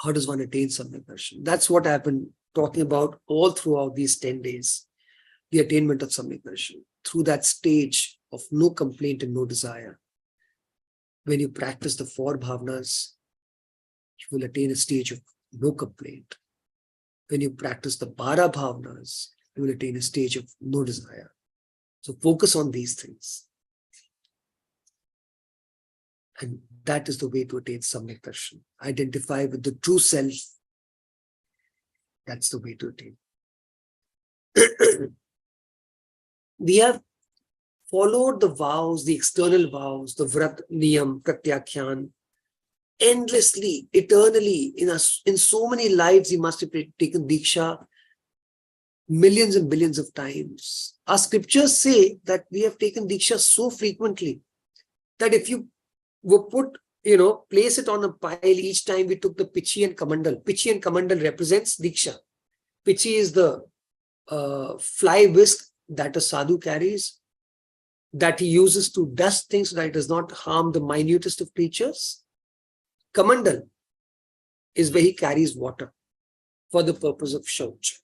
How does one attain Samyak Darshan? That's what I've been talking about all throughout these 10 days. The attainment of Samyak Darshan. Through that stage of no complaint and no desire. When you practice the 4 bhavanas, you will attain a stage of no complaint. When you practice the 12 bhavanas, you will attain a stage of no desire. So focus on these things. And that is the way to attain Samyak Darshan. Identify with the true self. That's the way to attain. We have followed the vows, the external vows, the Vrat, Niyam, Pratyakhyan, endlessly, eternally. In so many lives, you must have taken Diksha millions and billions of times. Our scriptures say that we have taken Diksha so frequently that if you were put, place it on a pile each time we took the Pichi and Kamandal. Pichi and Kamandal represents Diksha. Pichi is the fly whisk that a sadhu carries, that he uses to dust things so that it does not harm the minutest of creatures. Kamandal is where he carries water for the purpose of shauch.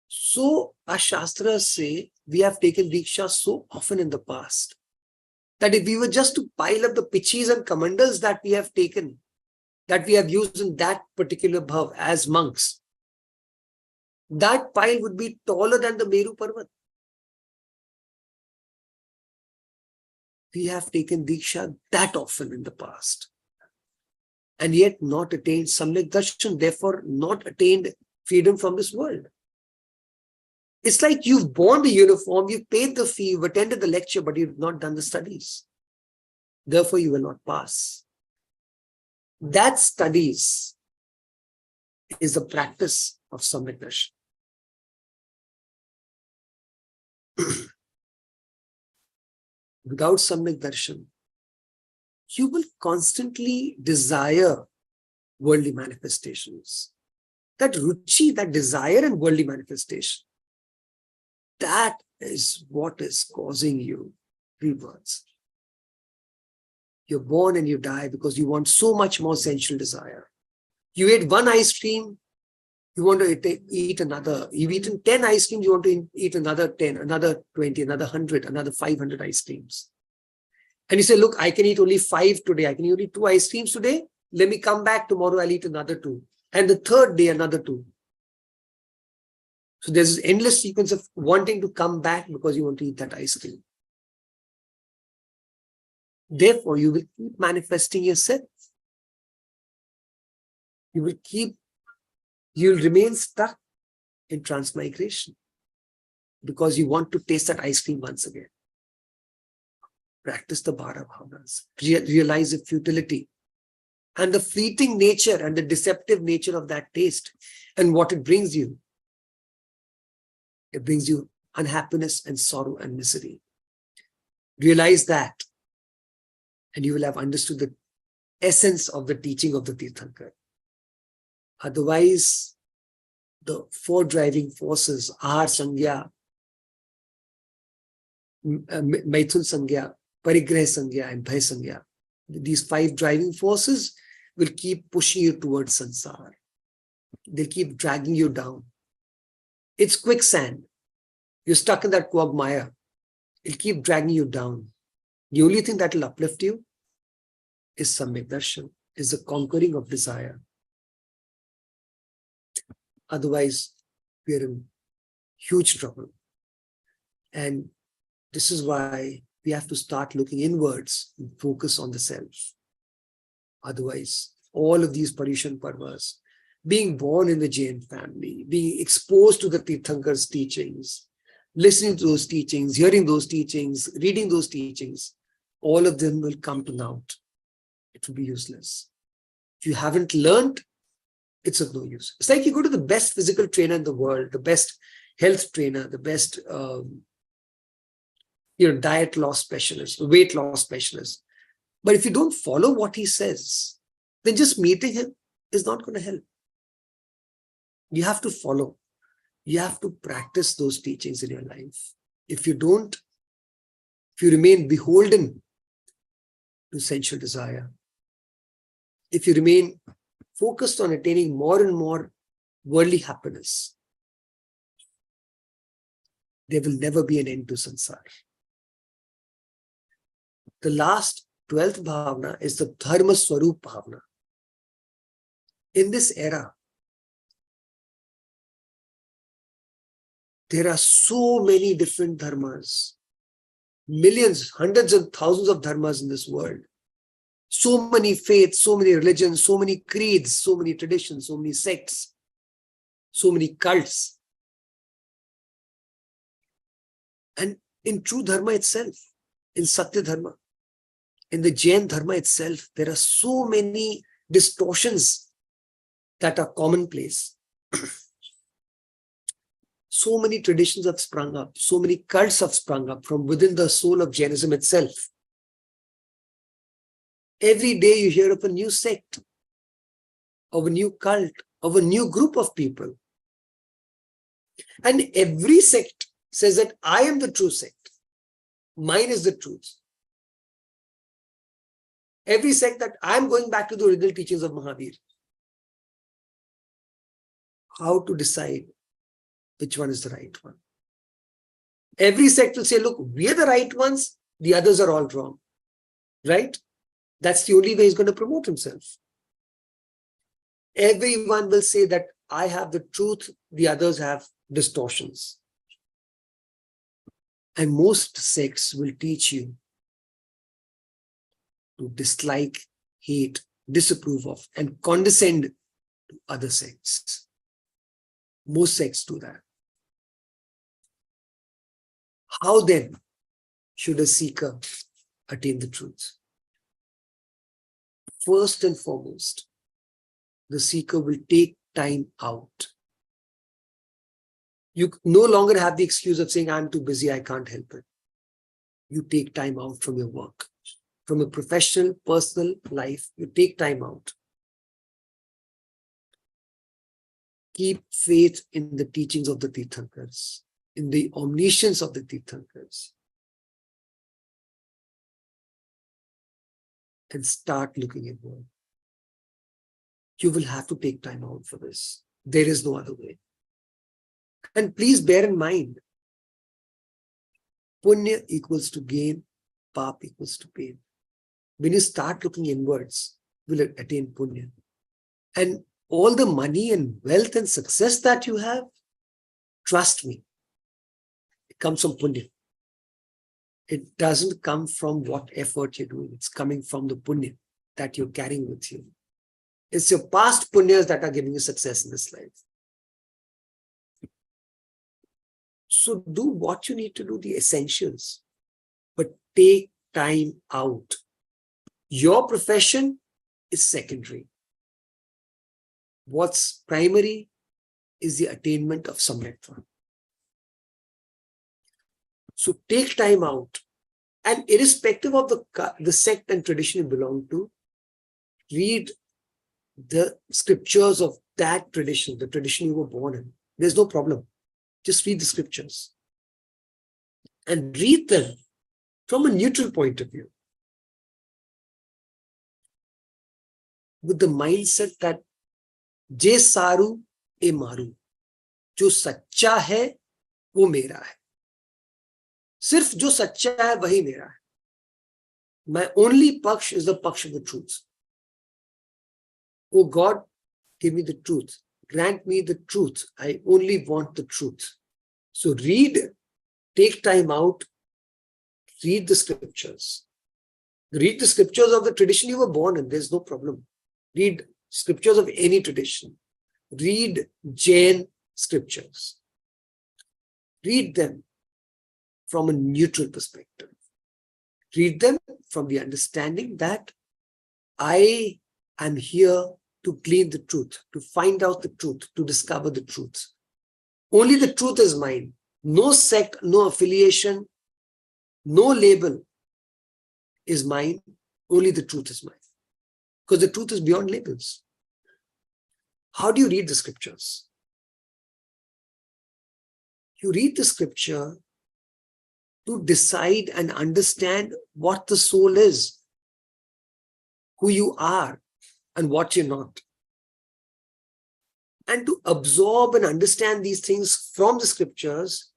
So our Shastras say we have taken Diksha so often in the past that if we were just to pile up the Pichis and Kamandals that we have taken, that we have used in that particular bhav as monks, that pile would be taller than the Meru Parvat. We have taken Diksha that often in the past and yet not attained Samyak Darshan, therefore not attained freedom from this world. It's like you've worn the uniform, you've paid the fee, you've attended the lecture, but you've not done the studies. Therefore, you will not pass. That studies is the practice of Samyak Darshan. Without Samyak Darshan, you will constantly desire worldly manifestations. That ruchi, that desire in worldly manifestation, that is what is causing you rebirths. You're born and you die because you want so much more sensual desire. You ate one ice cream, you want to eat another. You've eaten 10 ice creams, you want to eat another 10, another 20, another 100, another 500 ice creams. And you say, look, I can eat only 5 today. I can eat only 2 ice creams today. Let me come back tomorrow, I'll eat another 2. And the third day, another 2. So there's this endless sequence of wanting to come back because you want to eat that ice cream. Therefore, you will keep manifesting yourself. You'll remain stuck in transmigration because you want to taste that ice cream once again. Practice the 12 bhavanas. Realize the futility and the fleeting nature and the deceptive nature of that taste and what it brings you. It brings you unhappiness and sorrow and misery. Realize that, and you will have understood the essence of the teaching of the Tirthankar. Otherwise, the 4 driving forces, Ahar Sangya, Maithun Sangya, Parigrah Sangya, and Bhay Sangya, these 5 driving forces will keep pushing you towards sansar. They'll keep dragging you down. It's quicksand. You're stuck in that quagmire. It'll keep dragging you down. The only thing that will uplift you is Samyak Darshan. is the conquering of desire. Otherwise, we are in huge trouble. And this is why we have to start looking inwards and focus on the self. Otherwise, all of these Paryushan Parvas, being born in the Jain family, being exposed to the Tirthankars' teachings, listening to those teachings, hearing those teachings, reading those teachings, all of them will come to naught. It will be useless. If you haven't learned, it's of no use. It's like you go to the best physical trainer in the world, the best health trainer, the best diet loss specialist, weight loss specialist. But if you don't follow what he says, then just meeting him is not going to help. You have to follow. You have to practice those teachings in your life. If you don't, if you remain beholden to sensual desire, if you remain focused on attaining more and more worldly happiness, there will never be an end to samsara. The last 12th bhavana is the Dharma Swarup bhavana. In this era, there are so many different dharmas, millions, hundreds and thousands of dharmas in this world. So many faiths, so many religions, so many creeds, so many traditions, so many sects, so many cults. And in true dharma itself, in Satya dharma, in the Jain dharma itself, there are so many distortions that are commonplace. So many traditions have sprung up, so many cults have sprung up from within the soul of Jainism itself. Every day you hear of a new sect, of a new cult, of a new group of people. And every sect says that I am the true sect. Mine is the truth. Every sect that I am going back to the original teachings of Mahavir. How to decide which one is the right one? Every sect will say, look, we are the right ones, the others are all wrong. Right? That's the only way he's going to promote himself. Everyone will say that I have the truth, the others have distortions. And most sects will teach you to dislike, hate, disapprove of, and condescend to other sects. Most sects do that. How then should a seeker attain the truth? First and foremost, the seeker will take time out. You no longer have the excuse of saying, I'm too busy, I can't help it. You take time out from your work. From a professional, personal life, you take time out. Keep faith in the teachings of the Tirthankars, in the omniscience of the Tirthankars. And start looking inward. You will have to take time out for this. There is no other way. And please bear in mind, punya equals to gain, pap equals to pain. When you start looking inwards, you will attain punya. And all the money and wealth and success that you have, trust me, it comes from punya. It doesn't come from what effort you're doing. It's coming from the punya that you're carrying with you. It's your past punyas that are giving you success in this life. So do what you need to do, the essentials, but take time out. Your profession is secondary. What's primary is the attainment of samyatva. So take time out, and irrespective of the sect and tradition you belong to, read the scriptures of that tradition, the tradition you were born in. There's no problem. Just read the scriptures and read them from a neutral point of view, with the mindset that Je saru e maru, jo sacha hai wo mera hai. Sirf jo sacha hai wahi mera hai. My only paksh is the paksh of the truth. Oh God, give me the truth. Grant me the truth. I only want the truth. So read, take time out, read the scriptures. Read the scriptures of the tradition you were born in. There's no problem. Read scriptures of any tradition. Read Jain scriptures. Read them from a neutral perspective. Read them from the understanding that I am here to glean the truth, to find out the truth, to discover the truth. Only the truth is mine. No sect, no affiliation, no label is mine. Only the truth is mine. Because the truth is beyond labels. How do you read the scriptures? You read the scripture to decide and understand what the soul is, who you are, and what you're not. And to absorb and understand these things from the scriptures,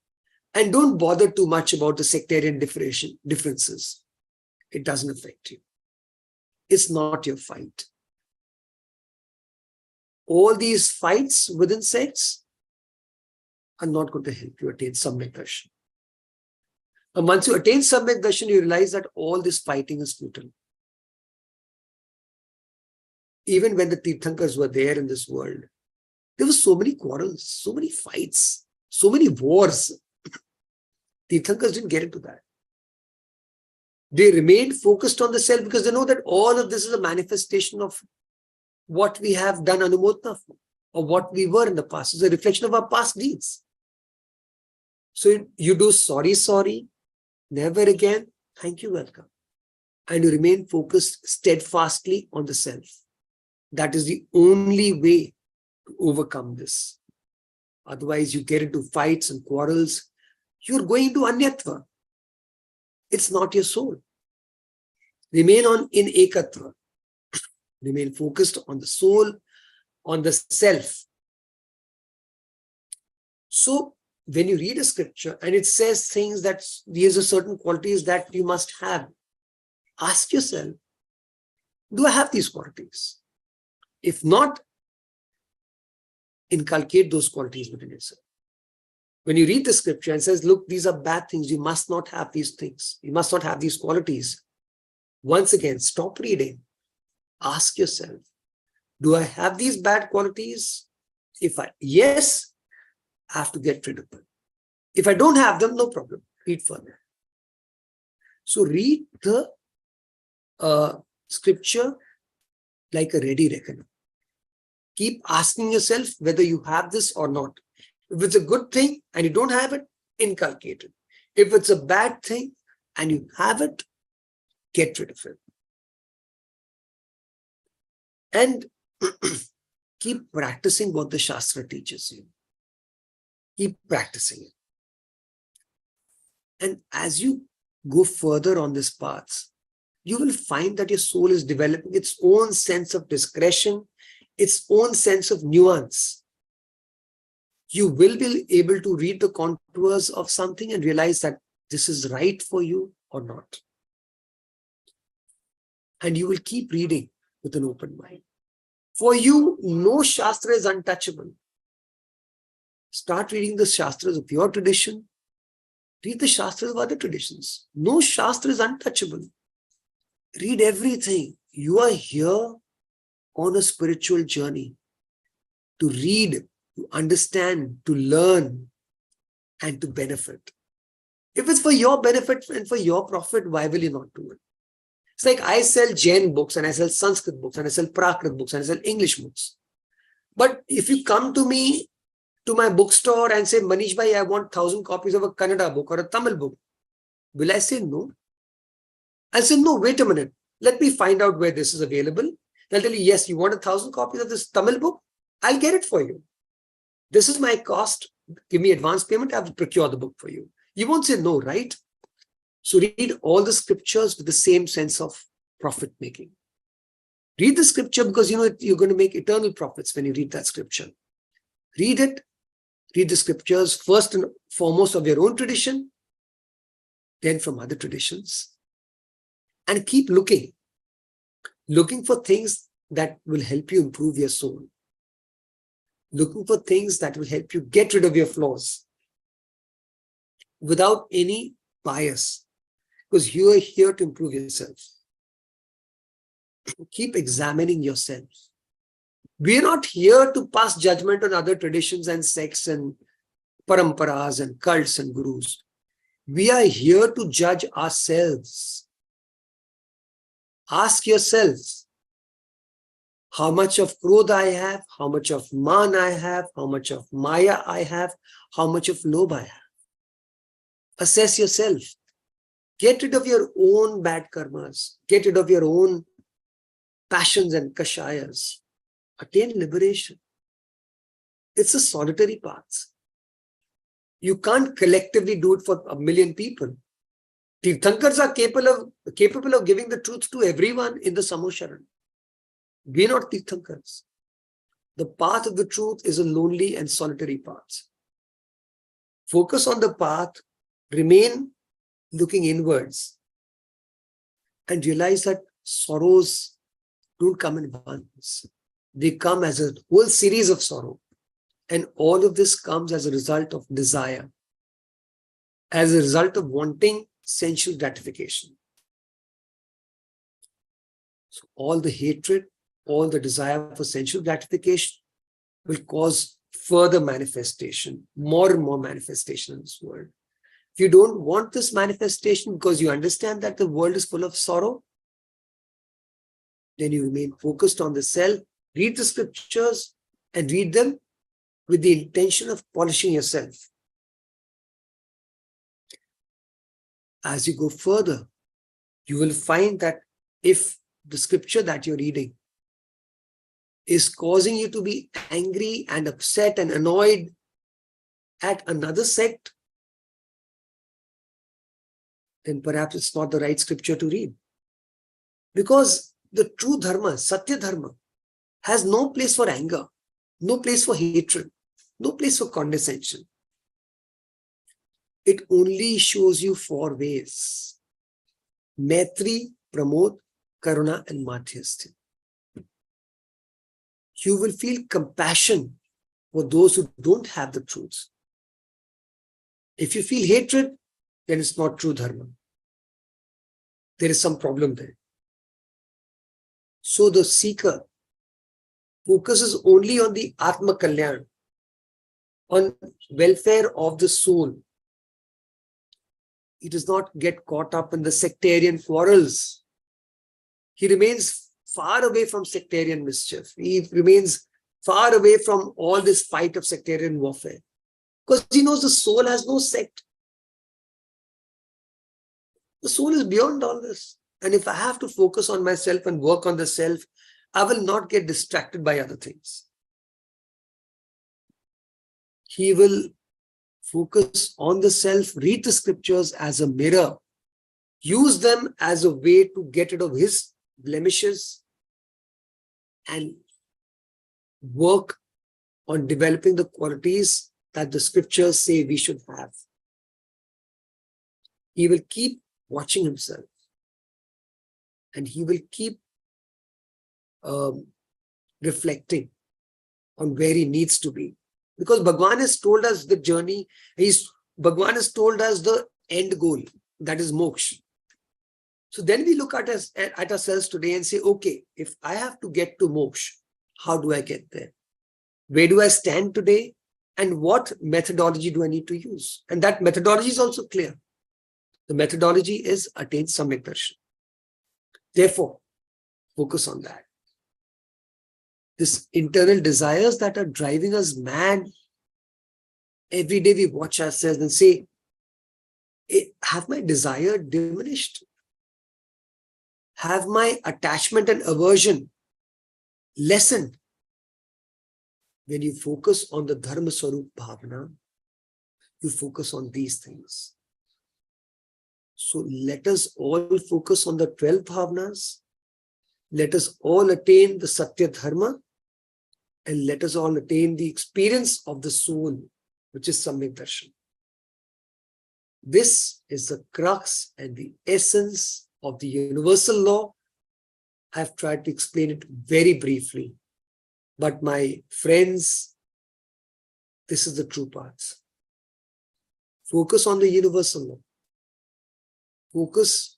and don't bother too much about the sectarian differences. It doesn't affect you. It's not your fight. All these fights within sects are not going to help you attain Samyak Darshan. And once you attain Samyak Darshan, you realize that all this fighting is futile. Even when the Tirthankars were there in this world, there were so many quarrels, so many fights, so many wars. Tirthankars didn't get into that. They remained focused on the self because they know that all of this is a manifestation of what we have done anumodana for, or what we were in the past. It's a reflection of our past deeds. So you do sorry, never again, thank you, welcome. And you remain focused steadfastly on the self. That is the only way to overcome this. Otherwise, you get into fights and quarrels. You're going to Anyatva. It's not your soul. Remain in Ekatva. Remain focused on the soul, on the self. So, when you read a scripture and it says things that these are certain qualities that you must have, ask yourself, do I have these qualities? If not, inculcate those qualities within yourself. When you read the scripture and says, look, these are bad things, you must not have these things. You must not have these qualities. Once again, stop reading. Ask yourself, do I have these bad qualities? Yes, I have to get rid of them. If I don't have them, no problem. Read further. So read the scripture like a ready reckoner. Keep asking yourself whether you have this or not. If it's a good thing and you don't have it, inculcate it. If it's a bad thing and you have it, get rid of it. And keep practicing what the Shastra teaches you. Keep practicing it. And as you go further on this path, you will find that your soul is developing its own sense of discretion, its own sense of nuance. You will be able to read the contours of something and realize that this is right for you or not. And you will keep reading with an open mind. For you, no Shastra is untouchable. Start reading the Shastras of your tradition. Read the Shastras of other traditions. No Shastra is untouchable. Read everything. You are here on a spiritual journey to read, to understand, to learn, and to benefit. If it's for your benefit and for your profit, why will you not do it? It's like I sell Jain books and I sell Sanskrit books and I sell Prakrit books and I sell English books. But if you come to me, to my bookstore and say, Manish bhai, I want 1,000 copies of a Kannada book or a Tamil book, will I say no? I'll say, no, wait a minute. Let me find out where this is available. They'll tell you, yes, you want 1,000 copies of this Tamil book? I'll get it for you. This is my cost. Give me advance payment. I will procure the book for you. You won't say no, right? So read all the scriptures with the same sense of profit making. Read the scripture because you know you're going to make eternal profits when you read that scripture. Read it. Read the scriptures first and foremost of your own tradition, then from other traditions. And keep looking for things that will help you improve your soul. Looking for things that will help you get rid of your flaws without any bias, because you are here to improve yourself. Keep examining yourself. We are not here to pass judgment on other traditions and sects and paramparas and cults and gurus. We are here to judge ourselves. Ask yourselves, how much of krodha I have, how much of man I have, how much of maya I have, how much of lobh I have. Assess yourself. Get rid of your own bad karmas. Get rid of your own passions and kashayas. Attain liberation. It's a solitary path. You can't collectively do it for a million people. Tirthankars are capable of giving the truth to everyone in the Samosharan. We are not Tirthankars. The path of the truth is a lonely and solitary path. Focus on the path, remain looking inwards, and realize that sorrows don't come in once. They come as a whole series of sorrow. And all of this comes as a result of desire, as a result of wanting sensual gratification. So all the hatred, all the desire for sensual gratification will cause further manifestation, more and more manifestation in this world. If you don't want this manifestation because you understand that the world is full of sorrow, then you remain focused on the self, read the scriptures and read them with the intention of polishing yourself. As you go further, you will find that if the scripture that you're reading is causing you to be angry and upset and annoyed at another sect, then perhaps it's not the right scripture to read. Because the true dharma, satya dharma, has no place for anger, no place for hatred, no place for condescension. It only shows you 4 ways: Maitri, Pramod, Karuna, and Madhyasthi. You will feel compassion for those who don't have the truths. If you feel hatred, then it's not true dharma. There is some problem there. So the seeker focuses only on the Atma Kalyan, on welfare of the soul. He does not get caught up in the sectarian quarrels. He remains far away from sectarian mischief. He remains far away from all this fight of sectarian warfare. Because he knows the soul has no sect. The soul is beyond all this. And if I have to focus on myself and work on the self, I will not get distracted by other things. He will focus on the self, read the scriptures as a mirror, use them as a way to get rid of his blemishes and work on developing the qualities that the scriptures say we should have. He will keep watching himself and he will keep reflecting on where he needs to be. Because Bhagwan has told us the journey, Bhagwan has told us the end goal, that is moksha. So then we look at ourselves today and say, okay, if I have to get to moksha, how do I get there? Where do I stand today? And what methodology do I need to use? And that methodology is also clear. The methodology is attain samyak darshan. Therefore, focus on that. This internal desires that are driving us mad, every day we watch ourselves and say, have my desire diminished? Have my attachment and aversion lessened? When you focus on the Dharma Swarup Bhavana, you focus on these things. So let us all focus on the 12 bhavanas. Let us all attain the Satya Dharma. And let us all attain the experience of the soul, which is Samyak Darshan. This is the crux and the essence of the universal law I've tried to explain it very briefly. But my friends, this is the true path. Focus on the universal law. Focus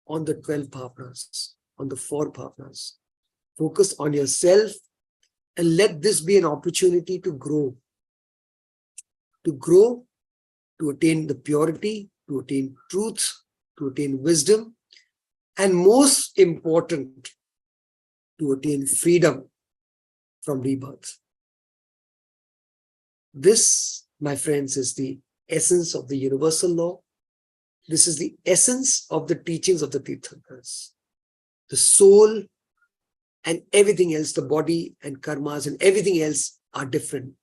on the 12 bhavanas, on the 4 bhavanas. Focus on yourself and let this be an opportunity to grow. To grow, to attain the purity, to attain truth, to attain wisdom, and most important, to attain freedom from rebirth. This, my friends, is the essence of the universal law. This is the essence of the teachings of the Tirthankars. The soul and everything else, the body and karmas and everything else are different.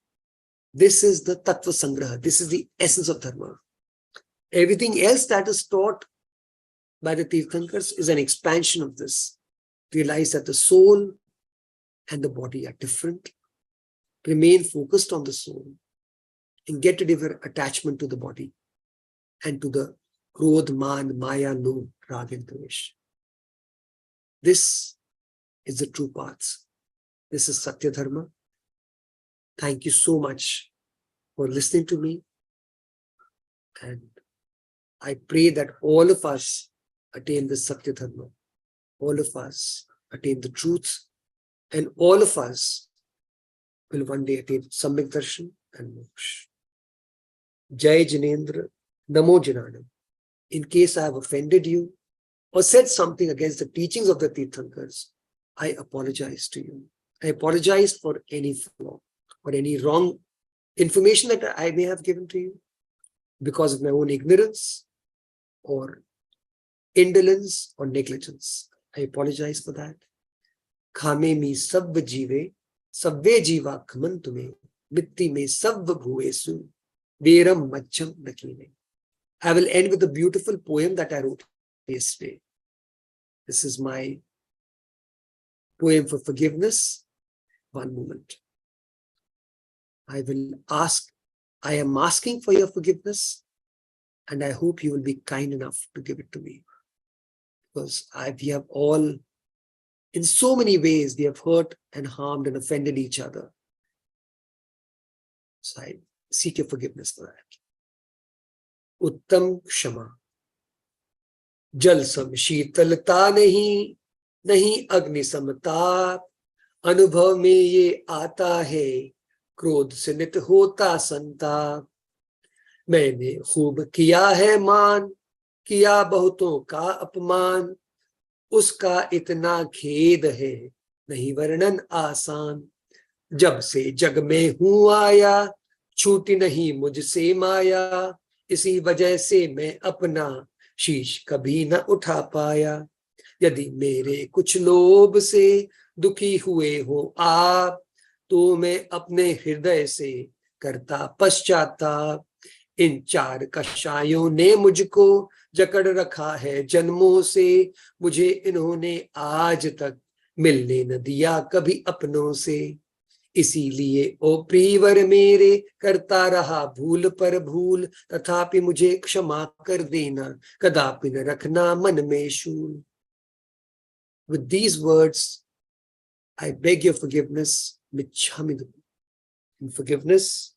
This is the Tattva Sangraha. This is the essence of Dharma. Everything else that is taught by the Tirthankars is an expansion of this. Realize that the soul and the body are different. Remain focused on the soul and get rid of your attachment to the body and to the Krodh, Man, Maya, Lobh, Rag and Dvesh. This is the true path. This is Satya Dharma. Thank you so much for listening to me. And I pray that all of us attain the Satya Dharma. All of us attain the truth. And all of us will one day attain Samyak Darshan and Moksha. Jai Jinendra, Namo Jinanam. In case I have offended you or said something against the teachings of the Tirthankars, I apologize to you. I apologize for any flaw or any wrong information that I may have given to you because of my own ignorance or indolence or negligence. I apologize for that. Khame mi sabba jive, sabve jiva khamantume, mitti me sabba bhuvesu, veram macham nakine. I will end with a beautiful poem that I wrote yesterday. This is my poem for forgiveness. One moment. I am asking for your forgiveness, and I hope you will be kind enough to give it to me. Because we have all, in so many ways, we have hurt and harmed and offended each other. So I seek your forgiveness for that. Uttam Kshama. Jal sam sheetalta nahi, nahi agni samta. Anubhav mein ye aata hai, क्रोध से नित होता संताप. मैंने खूब किया है मान, किया बहुतों का अपमान. उसका इतना खेद है, नहीं वर्णन आसान. जब से जग में हूं आया, छूटी नहीं मुझसे माया. इसी वजह से मैं अपना शीश कभी न उठा पाया. यदि मेरे कुछ लोभ से दुखी हुए हो आप, तो मैं अपने हृदय से करता पश्चाताप. इन 4 कषायों ने मुझको जकड़ रखा है जन्मों से. मुझे इन्होंने आज तक मिलने न दिया कभी अपनों से. इसीलिए ओ प्रियवर मेरे करता रहा भूल पर भूल. तथापि मुझे क्षमा कर देना, कदापि न रखना मन में शूल. With these words, I beg your forgiveness. Michhamidu. In forgiveness,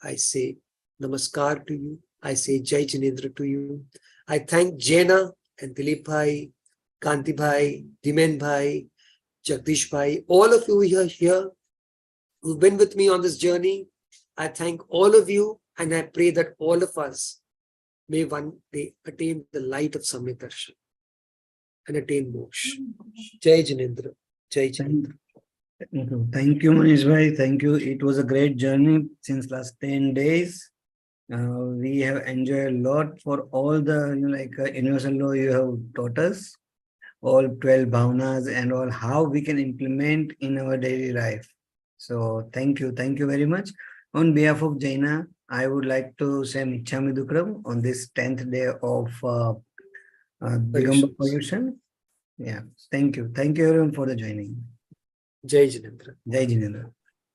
I say Namaskar to you. I say Jai Jinendra to you. I thank Jena and Dilip Bhai, Kanti Bhai, Dhimen Bhai, Jagdish Bhai, all of you who are here, who've been with me on this journey. I thank all of you, and I pray that all of us may one day attain the light of Samyak Darshan and attain moksha. Jai Jinendra. Jai Jinendra. Thank you, Manish bhai. Thank you. It was a great journey since last 10 days. We have enjoyed a lot for all the universal law you have taught us, all 12 bhavanas and all how we can implement in our daily life. So thank you very much. On behalf of Jaina, I would like to say Michhami Dukram on this 10th day of Digambar pollution. Yeah, thank you everyone for the joining. Jai Jinendra. Jai Jinendra.